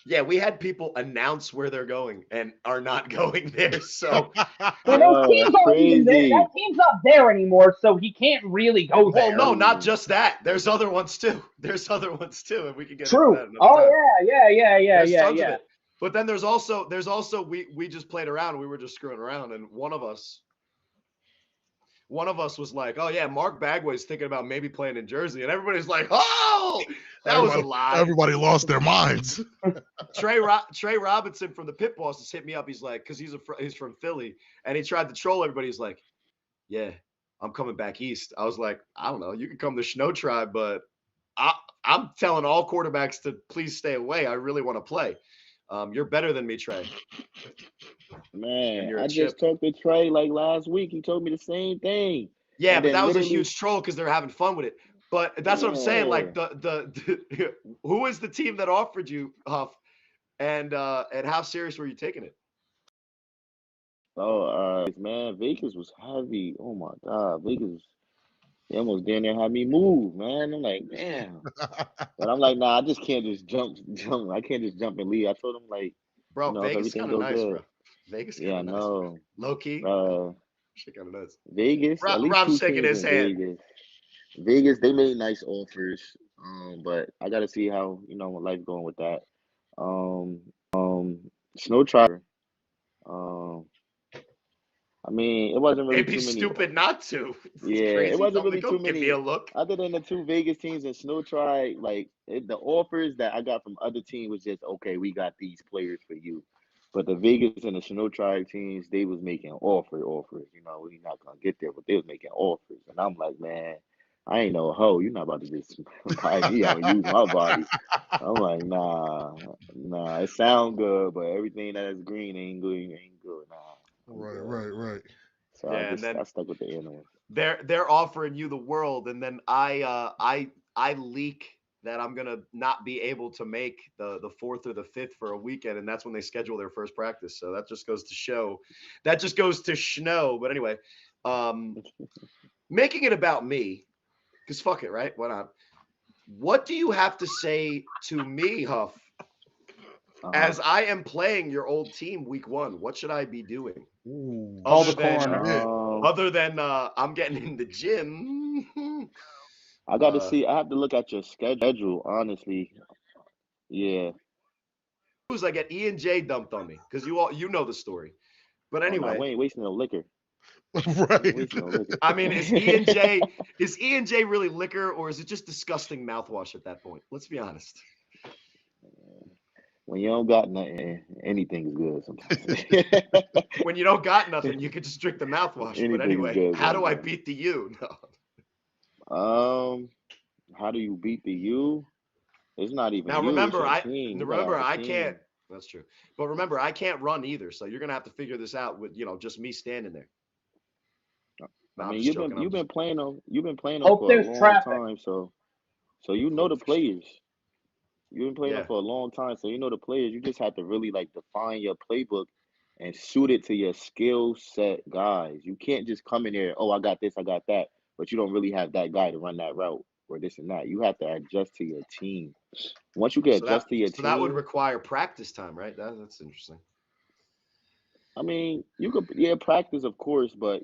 Yeah, we had people announce where they're going and are not going there. So, well, those teams aren't even there. That team's not there anymore, so he can't really go there. Well, no, not just that. There's other ones too. And we can get True. into that another time. Yeah. But then there's also we just played around. We were just screwing around, and one of us was like, "Oh yeah, Mark Bagway's thinking about maybe playing in Jersey," and everybody's like, "Oh, that was a lie." Everybody lost their minds. Trey Robinson from the Pit Bosses hit me up. He's like, because he's from Philly, and he tried to troll everybody. He's like, "Yeah, I'm coming back east." I was like, "I don't know. You can come to Snow Tribe, but I'm telling all quarterbacks to please stay away. I really want to play. You're better than me, Trey." Man, I just talked to Trey like last week. He told me the same thing. Yeah, but that was a huge troll because they're having fun with it. But that's what I'm saying. Like who is the team that offered you, Huff, and how serious were you taking it? Oh, man, Vegas was heavy. Oh my God, Vegas. They almost down there had me move, man. I'm like, damn. But I'm like, nah, I just can't just jump. I can't just jump and leave. I told him like, bro, if Vegas everything kind of goes nice, good. bro. Vegas kind Yeah, of nice. no. Low key. Shit kind of nuts. Vegas. At least Rob's two shaking teams his in hand. Vegas, they made nice offers. But I gotta see how life going with that. Snow Tribe. I mean, it wasn't really It'd be too many. stupid not to. Yeah, Crazy. it wasn't really Go too give me many. a look. Other than the two Vegas teams and Snow Tribe, like the offers that I got from other teams was just okay. We got these players for you, but the Vegas and the Snow Tribe teams, they was making offers. We're not gonna get there, but they was making offers, and I'm like, man, I ain't no hoe. You're not about to just buy me out and use my body. I'm like, nah. It sound good, but everything that is green ain't good. Nah. Right. So Yeah, I stuck with the animals. They're offering you the world, and then I leak that I'm gonna not be able to make the 4th or the 5th for a weekend, and that's when they schedule their first practice. So that just goes to show. That just goes to schno. But anyway, making it about me, because fuck it, right? Why not? What do you have to say to me, Huff? As I am playing your old team week 1, what should I be doing? Call the coroner. Other than I'm getting in the gym. I got to see. I have to look at your schedule, honestly. Yeah. I get E and J dumped on me because you know the story. But anyway, we ain't wasting no liquor. Right. I mean, is E and J really liquor, or is it just disgusting mouthwash at that point? Let's be honest. When you don't got nothing, anything's good sometimes. When you don't got nothing, you could just drink the mouthwash. But anyway, how do I beat the U? No. How do you beat the U? It's not even. Now you, remember, I can't. That's true. But remember, I can't run either. So you're gonna have to figure this out with just me standing there. No, I mean, you've been playing them Hope for a there's long traffic. time, so you know the players. You've been playing them for a long time, so you know the players. You just have to really define your playbook and suit it to your skill set guys. You can't just come in there, oh, I got this, I got that, but you don't really have that guy to run that route. or this and that. You have to adjust to your team. Once you get adjust to your that would team, require practice time, right? That's interesting. I mean, you could practice, of course, but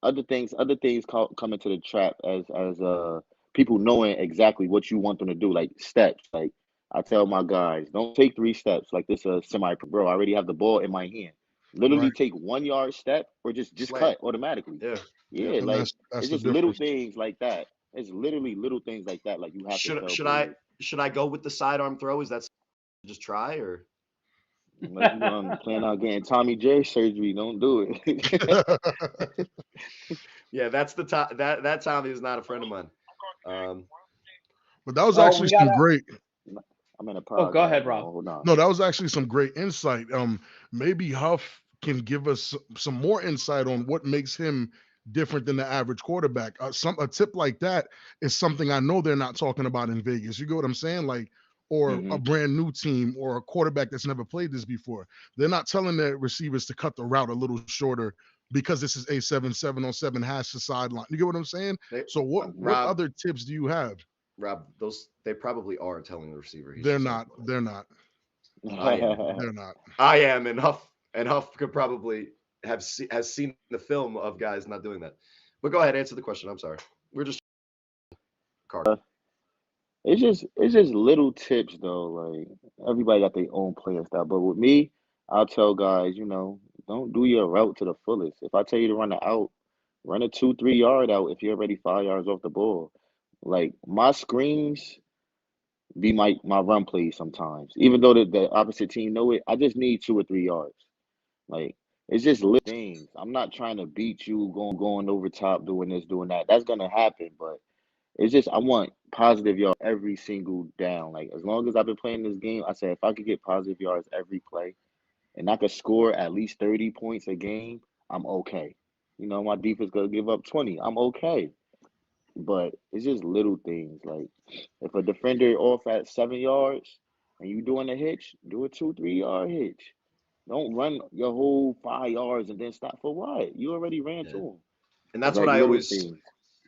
other things come into the trap as people knowing exactly what you want them to do, like steps. Like I tell my guys, don't take 3 steps like this a semi bro. I already have the ball in my hand. Literally Right. take 1 yard step or just Slam. cut automatically. Yeah. Yeah. Yeah, And like that's it's the just little difference. things like that. It's literally little things like that. Like you have to tell players. Should I go with the sidearm throw? Is that just try or? Unless you plan on getting Tommy J surgery, don't do it. Yeah, that's the top. That Tommy is not a friend of mine. But that was Well, actually we some gotta. great. I'm in a Oh, pod, go guys. ahead, Rob. Hold on. No, that was actually some great insight. Maybe Huff can give us some more insight on what makes him different than the average quarterback. A tip like that is something I know they're not talking about in Vegas. You get what I'm saying? Like, or Hmm. a brand new team or a quarterback that's never played this before. They're not telling their receivers to cut the route a little shorter because this is A7 hash the sideline. You get what I'm saying? They, So what Rob, other tips do you have? they probably are telling the receiver he's They're just not. They're not. I am. They're not. I am, and Huff could probably has seen the film of guys not doing that. But go ahead, answer the question. I'm sorry. We're just card. It's just little tips though. Like everybody got their own player style. But with me, I'll tell guys, don't do your route to the fullest. If I tell you to run an out, run a 2, 3 yard out if you're already 5 yards off the ball. Like my screens be my run plays sometimes. Even though the opposite team know it, I just need 2 or 3 yards. Like it's just little things. I'm not trying to beat you going over top, doing this, doing that. That's gonna happen, but it's just I want positive yards every single down. Like as long as I've been playing this game, I said if I could get positive yards every play and I could score at least 30 points a game, I'm okay. My defense gonna give up 20. I'm okay. But it's just little things. Like if a defender off at 7 yards and you doing a hitch, do a 2, 3 yard hitch. Don't run your whole 5 yards and then stop for what? You already ran to Yeah. him. And It's that's what like I little always things.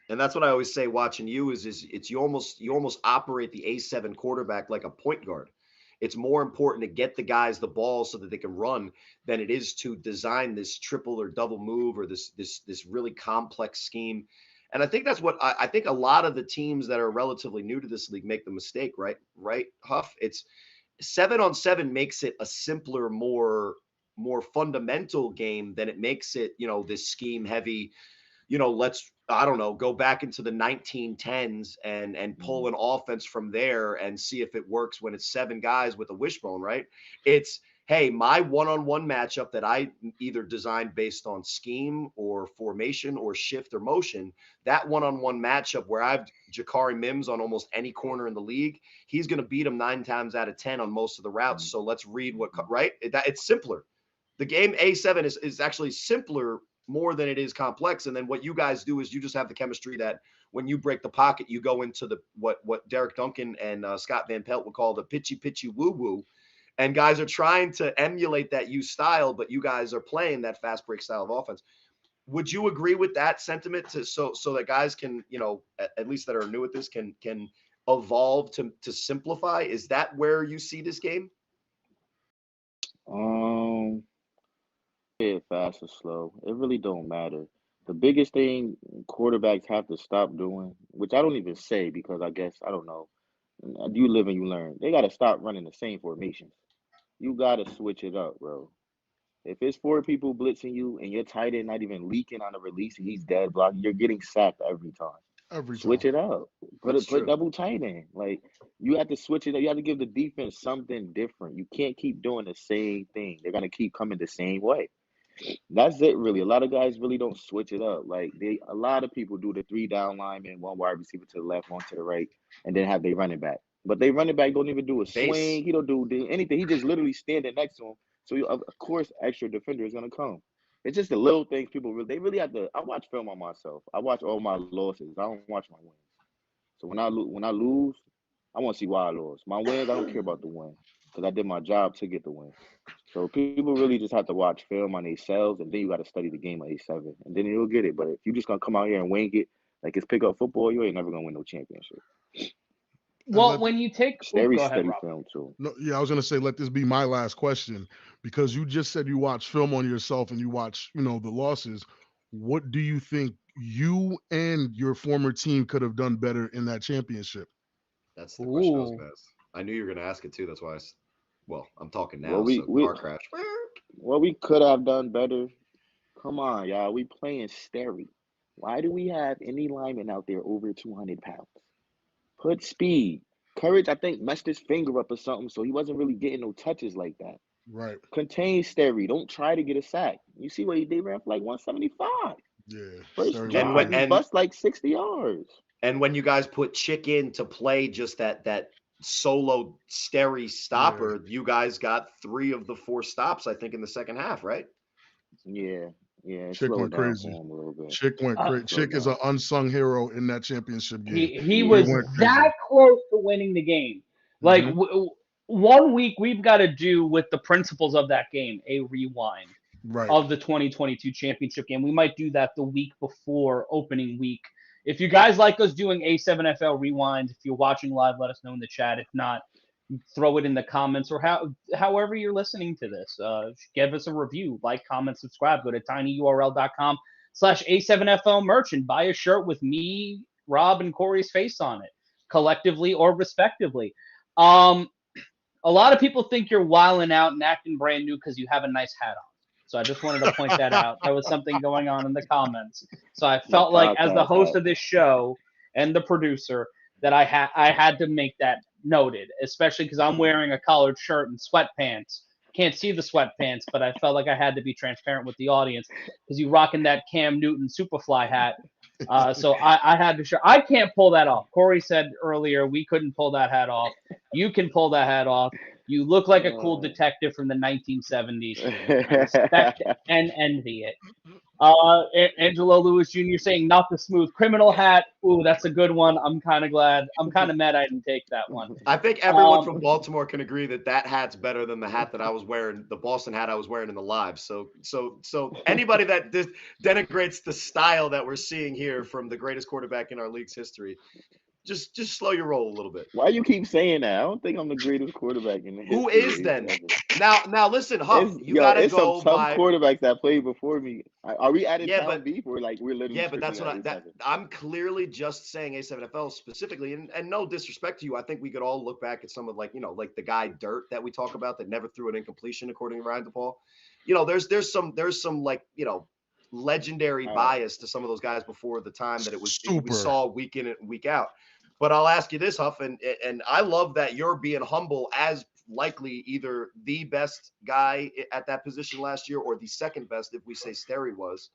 and that's what I always say watching you is it's you almost operate the A7 quarterback like a point guard. It's more important to get the guys the ball so that they can run than it is to design this triple or double move or this really complex scheme. And I think that's what I think a lot of the teams that are relatively new to this league make the mistake, right? Right, Huff? It's 7-on-7 makes it a simpler, more fundamental game than it makes it, this scheme heavy, let's I don't know, go back into the 1910s and pull an offense from there and see if it works when it's 7 guys with a wishbone, right? It's hey, my one-on-one matchup that I either designed based on scheme or formation or shift or motion, that one-on-one matchup where I've Jakari Mims on almost any corner in the league, he's going to beat him 9 times out of 10 on most of the routes. So let's read right? It's simpler. The game A7 is actually simpler more than it is complex. And then what you guys do is you just have the chemistry that when you break the pocket, you go into the what Derek Duncan and Scott Van Pelt would call the pitchy woo woo. And guys are trying to emulate that you style, but you guys are playing that fast break style of offense. Would you agree with that sentiment so that guys can, at least that are new at this can evolve to simplify? Is that where you see this game? Um, it fast or slow. It really don't matter. The biggest thing quarterbacks have to stop doing, which I don't even say because I guess I don't know. You live and you learn. They got to stop running the same formations. You got to switch it up, bro. If it's 4 people blitzing you and your tight end not even leaking on a release and he's dead block, you're getting sacked every time. Every Switch time. it up. That's Put true. double tight end. Like you have to switch it up. You have to give the defense something different. You can't keep doing the same thing. They're gonna keep coming the same way. That's it, really. A lot of guys really don't switch it up. Like a lot of people do the 3 down linemen, 1 wide receiver to the left, 1 to the right, and then have they running back. But they running back don't even do a Base. swing. He don't do anything. He just literally standing next to him. So of course, extra defender is gonna come. It's just the little things people really. They really have to. I watch film on myself. I watch all my losses. I don't watch my wins. So when I lose, I want to see why I lost. My wins, I don't care about the win because I did my job to get the win. So people really just have to watch film on themselves, and then you got to study the game of A7, and then you'll get it. But if you just gonna come out here and wing it, Like it's pick up football, you ain't never gonna win no championship. Well, when you take, Steady go ahead, Rob. film too. No, yeah, I was gonna say, let this be my last question, because you just said you watch film on yourself and you watch, the losses. What do you think you and your former team could have done better in that championship? That's the question I was Ooh. going to ask. I knew you were going to ask it too. That's why I'm talking now. Well, we Car crash. what we could have done better. Come on, y'all. We playing Sterry. Why do we have any lineman out there over 200 pounds? Put speed. Courage, I think, messed his finger up or something, so he wasn't really getting no touches like that. Right. Contain Sterry. Don't try to get a sack. You see what they ran for like 175. Yeah. First Sterry drive, was he great. bust like 60 yards. And when you guys put Chick in to play just that solo Sterry stopper, you guys got 3 of the 4 stops, I think, in the second half, right? Yeah. It Chick slowed went down crazy. for him a little bit. Chick went crazy. Chick is an unsung hero in that championship game. He was went crazy. that close to winning the game. Like Mhm. 1 week, we've got to do with the principles of that game a rewind Right. of the 2022 championship game. We might do that the week before opening week. If you guys like us doing A7FL rewinds, if you're watching live, let us know in the chat. If not, throw it in the comments, or however you're listening to this. Give us a review, like, comment, subscribe. Go to tinyurl.com/A7FL merch and buy a shirt with me, Rob, and Corey's face on it, collectively or respectively. A lot of people think you're wilding out and acting brand new because you have a nice hat on. So I just wanted to point that out. There was something going on in the comments. So I felt like, as the host of this show and the producer, that I had to make that noted, especially because I'm wearing a collared shirt and sweatpants. Can't see the sweatpants, but I felt like I had to be transparent with the audience because you rocking that Cam Newton Superfly hat. So I had to show. I can't pull that off. Corey said earlier we couldn't pull that hat off. You can pull that hat off. You look like a cool detective from the 1970s. I respect and envy it. Angelo Lewis Jr. saying not the smooth criminal hat. Ooh, that's a good one. I'm kind of glad. I'm kind of mad I didn't take that one. I think everyone from Baltimore can agree that hat's better than the hat that I was wearing, the Boston hat I was wearing in the live. So anybody that denigrates the style that we're seeing here from the greatest quarterback in our league's history, just slow your roll a little bit. Why you keep saying that? I don't think I'm the greatest quarterback in the history. Who is then? Now listen, Huff, you gotta go some tough by quarterbacks that played before me. Are we adding town beef, or like we're literally? Yeah, but that's what I'm clearly just saying A7FL specifically, and no disrespect to you. I think we could all look back at some of like the guy Dirt that we talk about that never threw an incompletion according to Ryan DePaul. There's some like legendary bias to some of those guys before the time that we saw week in and week out. But I'll ask you this, Huff, and I love that you're being humble as likely either the best guy at that position last year or the second best if we say Sterry was.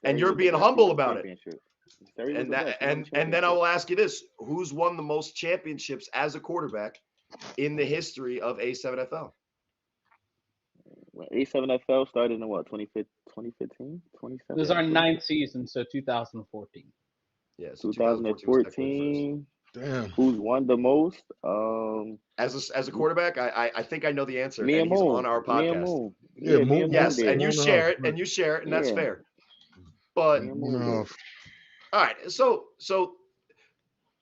And you're being humble about it. And then I will ask you this: who's won the most championships as a quarterback in the history of A7FL? A7FL started in what, 2015, 2017? This is our 9th season, so 2014. Yeah, so 2014. Damn. Who's won the most? As a quarterback, I think I know the answer. Me and he's Moon on our podcast. Yes, and you share it, and that's fair. But all right, so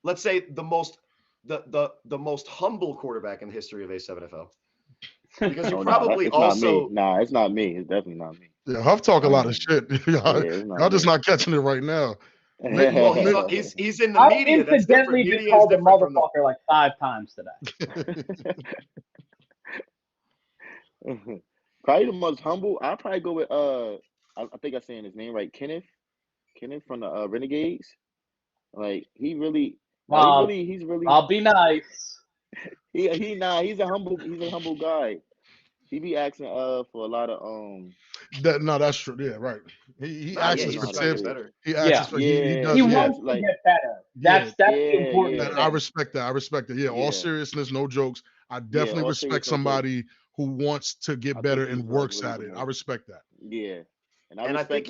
let's say the most humble quarterback in the history of A7FL. Because you probably also it's not me. It's definitely not me. Yeah, Huff talk a lot of shit. Y'all just not catching it right now. Well, he's in the media. That's different. Media just called the motherfucker like 5 times today. Probably the most humble. I'll probably go with I think I'm saying his name right, Kenneth from the Renegades. Like he's really. I'll be nice. He's a humble guy. He be asking for a lot of that's true. Yeah, right. He asks for tips. He asks for he wants to get better. That's the important thing. I respect that. Yeah, all seriousness, no jokes. I definitely respect somebody who wants to get better and works at it. I respect that. Yeah. And I think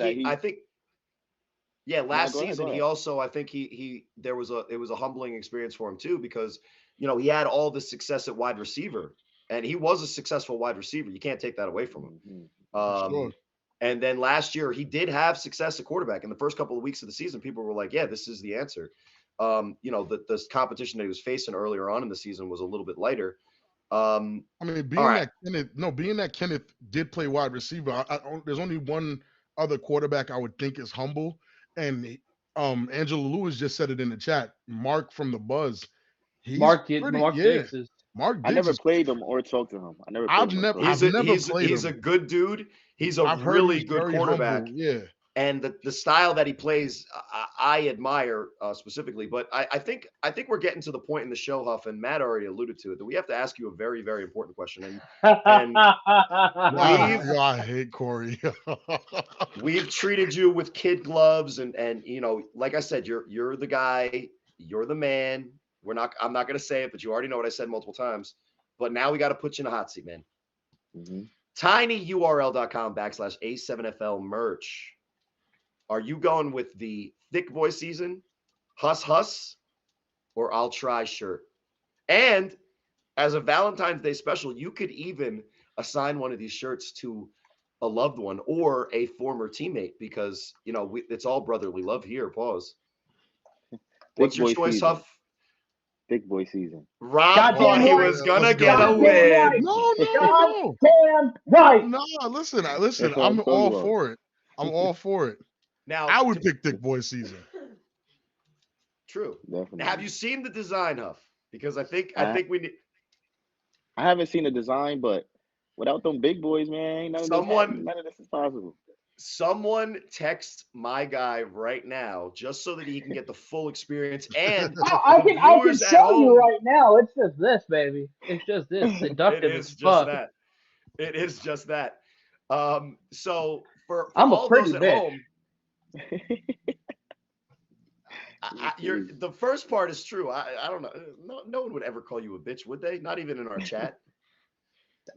last season he also, I think it was a humbling experience for him too, because he had all the success at wide receiver, and he was a successful wide receiver. You can't take that away from him. Sure. And then last year, he did have success at quarterback. In the first couple of weeks of the season, people were like, yeah, this is the answer. The competition that he was facing earlier on in the season was a little bit lighter. I mean, being right. that Kenneth did play wide receiver, there's only one other quarterback I would think is humble, and Angela Lewis just said it in the chat. Mark from the Buzz, Mark Diggs is. Mark I Diggs never is. played him or talked to him. I never. I've Played him never. or I've talked to him. never played He's him. a good dude. He's a I've heard really he's good very quarterback. humble, yeah. And the style that he plays, I admire specifically. But I think we're getting to the point in the show, Huff, and Matt already alluded to it, that we have to ask you a very, very important question. And I hate Cory. we've treated you with kid gloves, and like I said, you're the guy, you're the man. I'm not gonna say it, but you already know what I said multiple times. But now we got to put you in a hot seat, man. Mm-hmm. tinyurl.com/A7FL merch. Are you going with the thick boy season, Huss, or I'll try shirt? And as a Valentine's Day special, you could even assign one of these shirts to a loved one or a former teammate, because it's all brotherly love here. Pause. What's your choice, season. Huff? Thick boy season. Rob thought he was gonna get a win. No. Damn right. No, listen. That's what I'm I'm talking all about. for it. I'm all for it. Now I would pick thick boy season. True. Definitely. Have you seen the design, Huff? Because I think we need. I haven't seen the design, but without them big boys, man, none of this is possible. Someone text my guy right now just so that he can get the full experience. And I can show you right now. It's just this, baby. It's just this. Seductive as fuck. It is just that. So for I'm all a pretty those at bitch. home, the first part is true. I don't know. No one would ever call you a bitch, would they? Not even in our chat.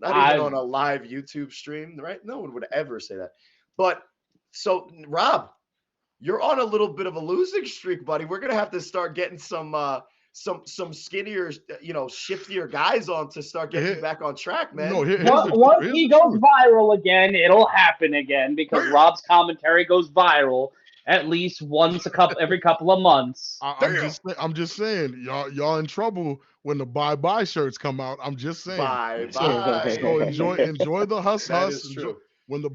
Not even on a live YouTube stream, right? No one would ever say that. But so, Rob, you're on a little bit of a losing streak, buddy. We're gonna have to start getting some skinnier, shiftier guys on to start getting you back on track, man. No, once he goes viral again, it'll happen again, because Rob's commentary goes viral at least every couple of months. I'm just saying, y'all in trouble when the bye shirts come out. I'm just saying. Bye. So enjoy the Huss. Is true. When the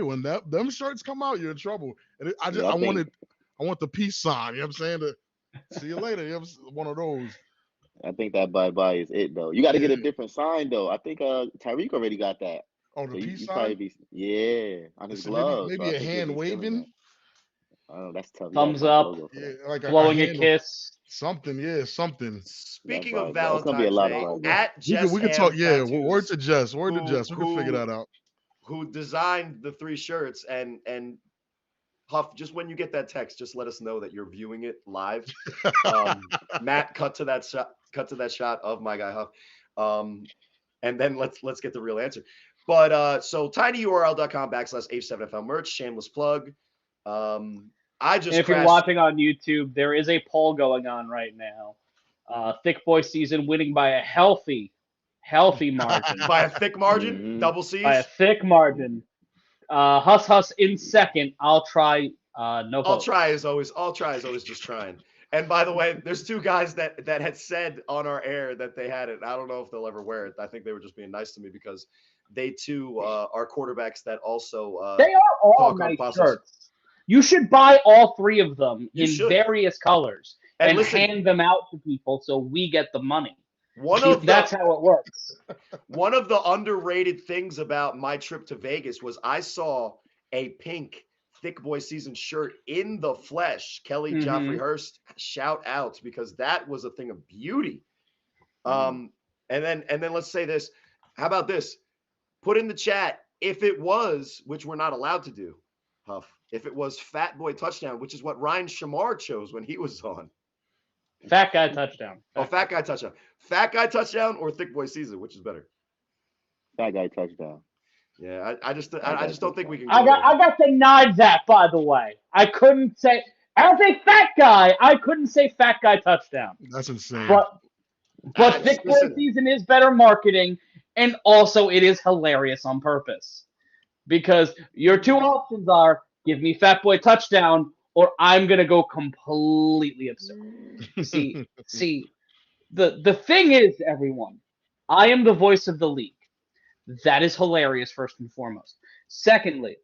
when them shirts come out, you're in trouble. And I want the peace sign. You know what I'm saying? To see you later. You know, one of those. I think that bye is it though. You got to get a different sign though. I think Tyreek already got that. Oh, the peace sign. On his glove. Maybe a hand waving. Oh, that's tough. Thumbs up. Yeah, like blowing a kiss. Something. Something. Speaking of Valentine's Day, at Jess we can talk. Tattoos, word to Jess. We can figure that out. Who designed the 3 shirts, and Huff, just when you get that text, just let us know that you're viewing it live. Matt, cut to that shot of my guy Huff. And then let's get the real answer. But so tinyurl.com/A7FL merch, shameless plug. If you're watching on YouTube, there is a poll going on right now. Thick boy season winning by a healthy margin. By a thick margin, double C's. By a thick margin. Huss in second. I'll try. No. I'll try is always just trying. And by the way, there's 2 guys that had said on our air that they had it. I don't know if they'll ever wear it. I think they were just being nice to me because they too are quarterbacks that also. They are all nice shirts. You should buy all 3 of them in various colors and hand them out to people so we get the money. That's how it works. One of the underrated things about my trip to Vegas was I saw a pink Thick Boy Season shirt in the flesh. Kelly Joffrey Hurst, shout out, because that was a thing of beauty. And then let's say this. How about this? Put in the chat if it was, which we're not allowed to do, Huff, if it was Fat Boy Touchdown, which is what Ryan Shamar chose when he was on. Fat Guy Touchdown. Fat Guy Touchdown. Fat Guy Touchdown or Thick Boy Season, which is better? Fat Guy Touchdown. Yeah, I just don't think we can. I got denied that, by the way. I couldn't say, as a fat guy, I couldn't say Fat Guy Touchdown. That's insane. But Thick Boy Season is better marketing, and also it is hilarious on purpose. because your two options are give me Fat Boy touchdown or I'm gonna go completely absurd. See, the thing is, everyone, I am the voice of the league. That is hilarious, first and foremost. Secondly,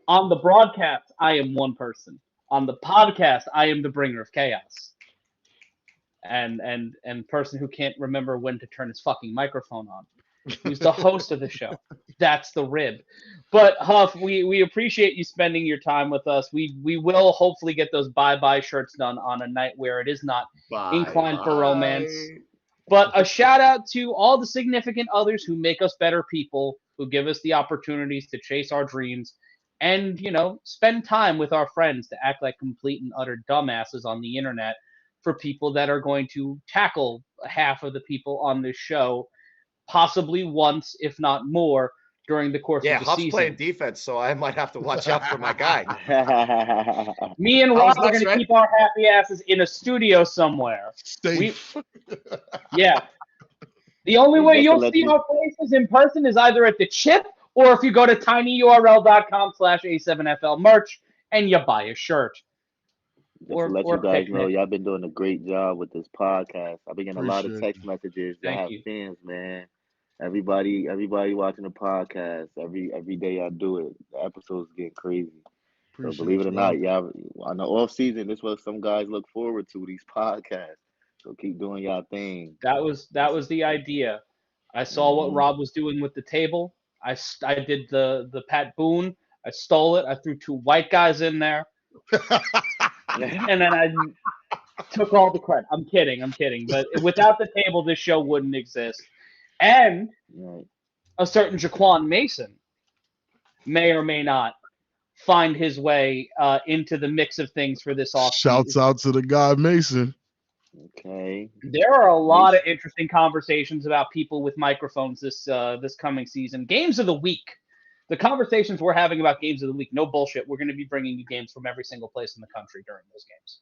on the broadcast, I am one person. On the podcast, I am the bringer of chaos. And person who can't remember when to turn his fucking microphone on. Who's the host of the show? That's the rib. But Huff, we appreciate you spending your time with us. We will hopefully get those bye-bye shirts done on a night where it is not inclined for romance. But a shout out to all the significant others who make us better people, who give us the opportunities to chase our dreams and, spend time with our friends to act like complete and utter dumbasses on the internet for people that are going to tackle half of the people on this show possibly once, if not more, during the course of the Huff's season. playing defense, so I might have to watch out for my guy. Me and Rob are going to keep our happy asses in a studio somewhere. Safe. Yeah. The only way you'll see our faces in person is either at the Chip or if you go to tinyurl.com/A7FL merch and you buy a shirt. Just to let you guys know, y'all been doing a great job with this podcast. I've been getting a lot of text messages. Y'all have fans, man. Everybody watching the podcast. Every day I do it. The episodes get crazy. So believe it or not, y'all on the off season, this is what some guys look forward to, these podcasts. So keep doing y'all thing. That was the idea. I saw what Rob was doing with the table. I did the Pat Boone. I stole it. I threw two white guys in there. And then I took all the credit. I'm kidding. But without the table, this show wouldn't exist. And a certain Jaquan Mason may or may not find his way into the mix of things for this offseason. Shouts out to the guy Mason. Okay. There are a lot of interesting conversations about people with microphones this coming season. Games of the week. The conversations we're having about games of the week, no bullshit. We're going to be bringing you games from every single place in the country during those games.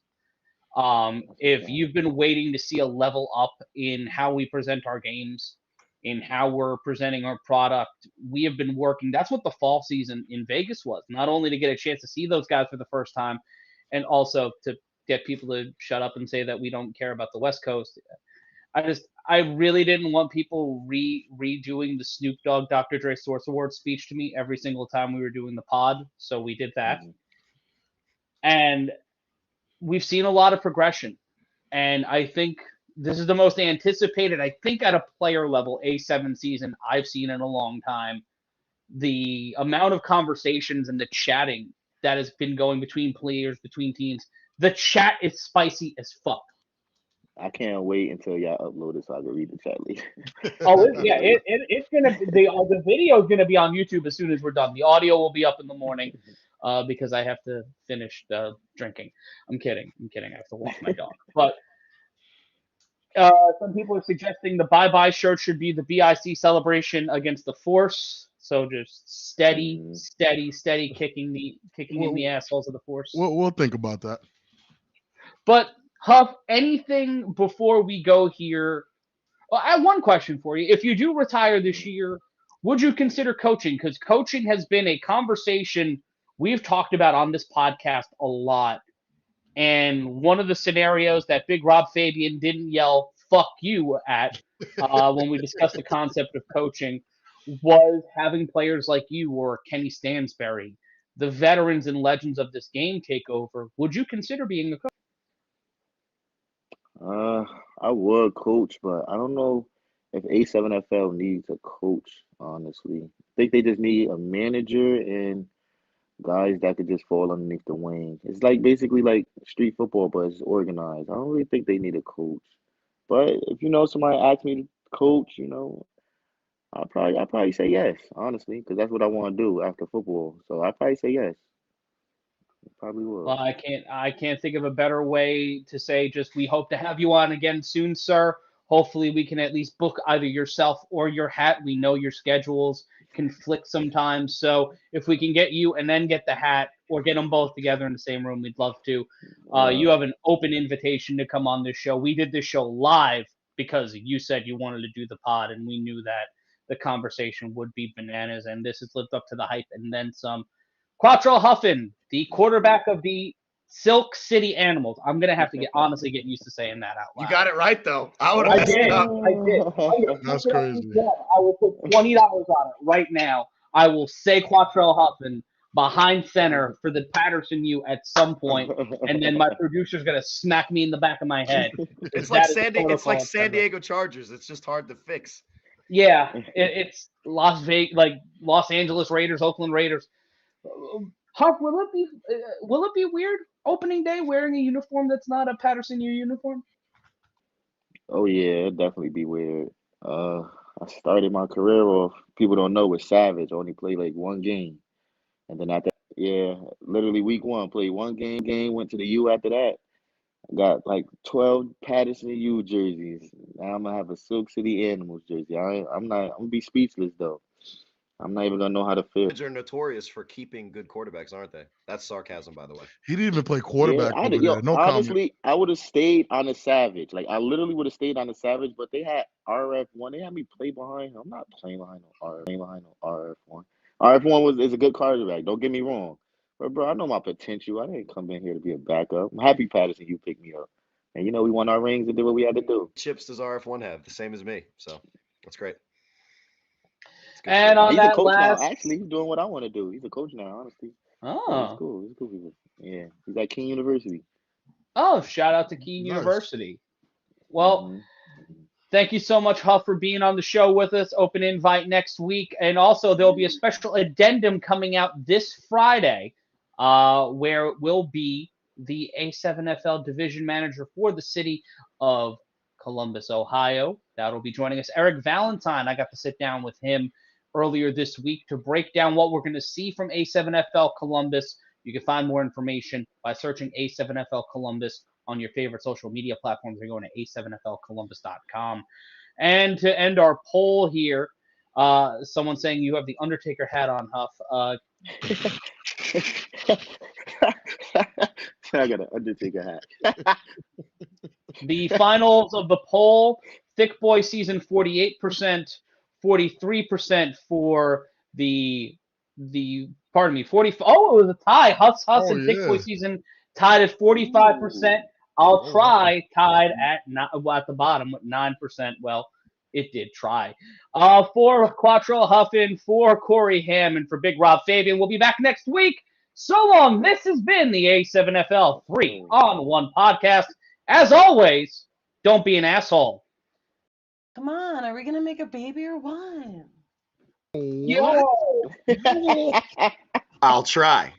If you've been waiting to see a level up in how we present our games, in how we're presenting our product, we have been working. That's what the fall season in Vegas was. Not only to get a chance to see those guys for the first time, and also to get people to shut up and say that we don't care about the West Coast. I really didn't want people redoing the Snoop Dogg Dr. Dre Source Award speech to me every single time we were doing the pod, so we did that. And we've seen a lot of progression, and I think this is the most anticipated, I think at a player level, A7 season I've seen in a long time. The amount of conversations and the chatting that has been going between players, between teams, the chat is spicy as fuck. I can't wait until y'all upload it so I can read the chat later. It's gonna the video is gonna be on YouTube as soon as we're done. The audio will be up in the morning, because I have to finish drinking. I'm kidding. I have to walk my dog. But some people are suggesting the bye-bye shirt should be the BIC celebration against the Force. So just steady kicking in the assholes of the Force. We'll think about that. But Huff, anything before we go here? Well, I have one question for you. If you do retire this year, would you consider coaching? Because coaching has been a conversation we've talked about on this podcast a lot. And one of the scenarios that Big Rob Fabian didn't yell "fuck you" at when we discussed the concept of coaching was having players like you or Kenny Stansberry, the veterans and legends of this game, take over. Would you consider being a coach? I would coach, but I don't know if A7FL needs a coach, honestly. I think they just need a manager and guys that could just fall underneath the wing. It's like basically like street football, but it's organized. I don't really think they need a coach. But if somebody asks me to coach, I'll probably say yes, honestly, because that's what I want to do after football. So I'd probably say yes. Probably will. Well, I can't think of a better way to say just we hope to have you on again soon, sir. Hopefully we can at least book either yourself or your hat. We know your schedules conflict sometimes. So if we can get you and then get the hat or get them both together in the same room, we'd love to. You have an open invitation to come on this show. We did this show live because you said you wanted to do the pod, and we knew that the conversation would be bananas, and this has lived up to the hype and then some. Quatrell Huffin, the quarterback of the Silk City Animals. I'm gonna have to honestly get used to saying that out loud. You got it right though. I would I have messed did. it up. That's crazy. I will put $20 on it right now. I will say Quatrell Huffin behind center for the Patterson U at some point, and then my producer's gonna smack me in the back of my head. It's like That is It's like protocol San ever. Diego Chargers. It's just hard to fix. Yeah, it's Las Vegas, like Los Angeles Raiders, Oakland Raiders. Huff, will it be weird opening day wearing a uniform that's not a Patterson U uniform? Oh yeah, it'd definitely be weird. I started my career off. People don't know with Savage. I only played like one game, and then after, yeah, literally week one, played one game, went to the U after that. I got like 12 Patterson U jerseys. Now I'm gonna have a Silk City Animals jersey. I'm gonna be speechless though. I'm not even gonna know how to feel. They're notorious for keeping good quarterbacks, aren't they? That's sarcasm, by the way. He didn't even play Yeah, quarterback over there. No comment. honestly, I would have stayed on the Savage. Like I literally would have stayed on the Savage, but they had RF1. They had me play behind him. I'm not playing behind no RF1. RF1 is a good quarterback. Don't get me wrong, but bro, I know my potential. I didn't come in here to be a backup. I'm happy Patterson, you picked me up, and we won our rings and did what we had to do. Chips does RF1 have? The same as me. So that's great. And on He's a that coach last, now. Actually, he's doing what I want to do. He's a coach now. Honestly, yeah, he's oh, cool. He's cool people. Yeah, he's at King University. shout out to Keene Nice. University. Well, Mhm. thank you so much, Huff, for being on the show with us. Open invite next week. And also, there'll be a special addendum coming out this Friday where it will be the A7FL division manager for the city of Columbus, Ohio. That'll be joining us. Eric Valentine, I got to sit down with him earlier this week to break down what we're going to see from A7FL Columbus. You can find more information by searching A7FL Columbus on your favorite social media platforms. You're going to a7flcolumbus.com. And to end our poll here, someone saying you have the Undertaker hat on, Huff. I got an Undertaker hat. The finals of the poll, Thick Boy season 48%, 43% for the 40. Oh, it was a tie. Huss and Thick Boy yeah. season tied at 45%. I'll Oh, try tied at the bottom with 9%. Well, it did try. For Quatrell Huffin, for Cory Hammond, for Big Rob Fabian. We'll be back next week. So long. This has been the A7FL 3-on-1 podcast. As always, don't be an asshole. Come on, are we gonna make a baby or what? Yo! I'll try.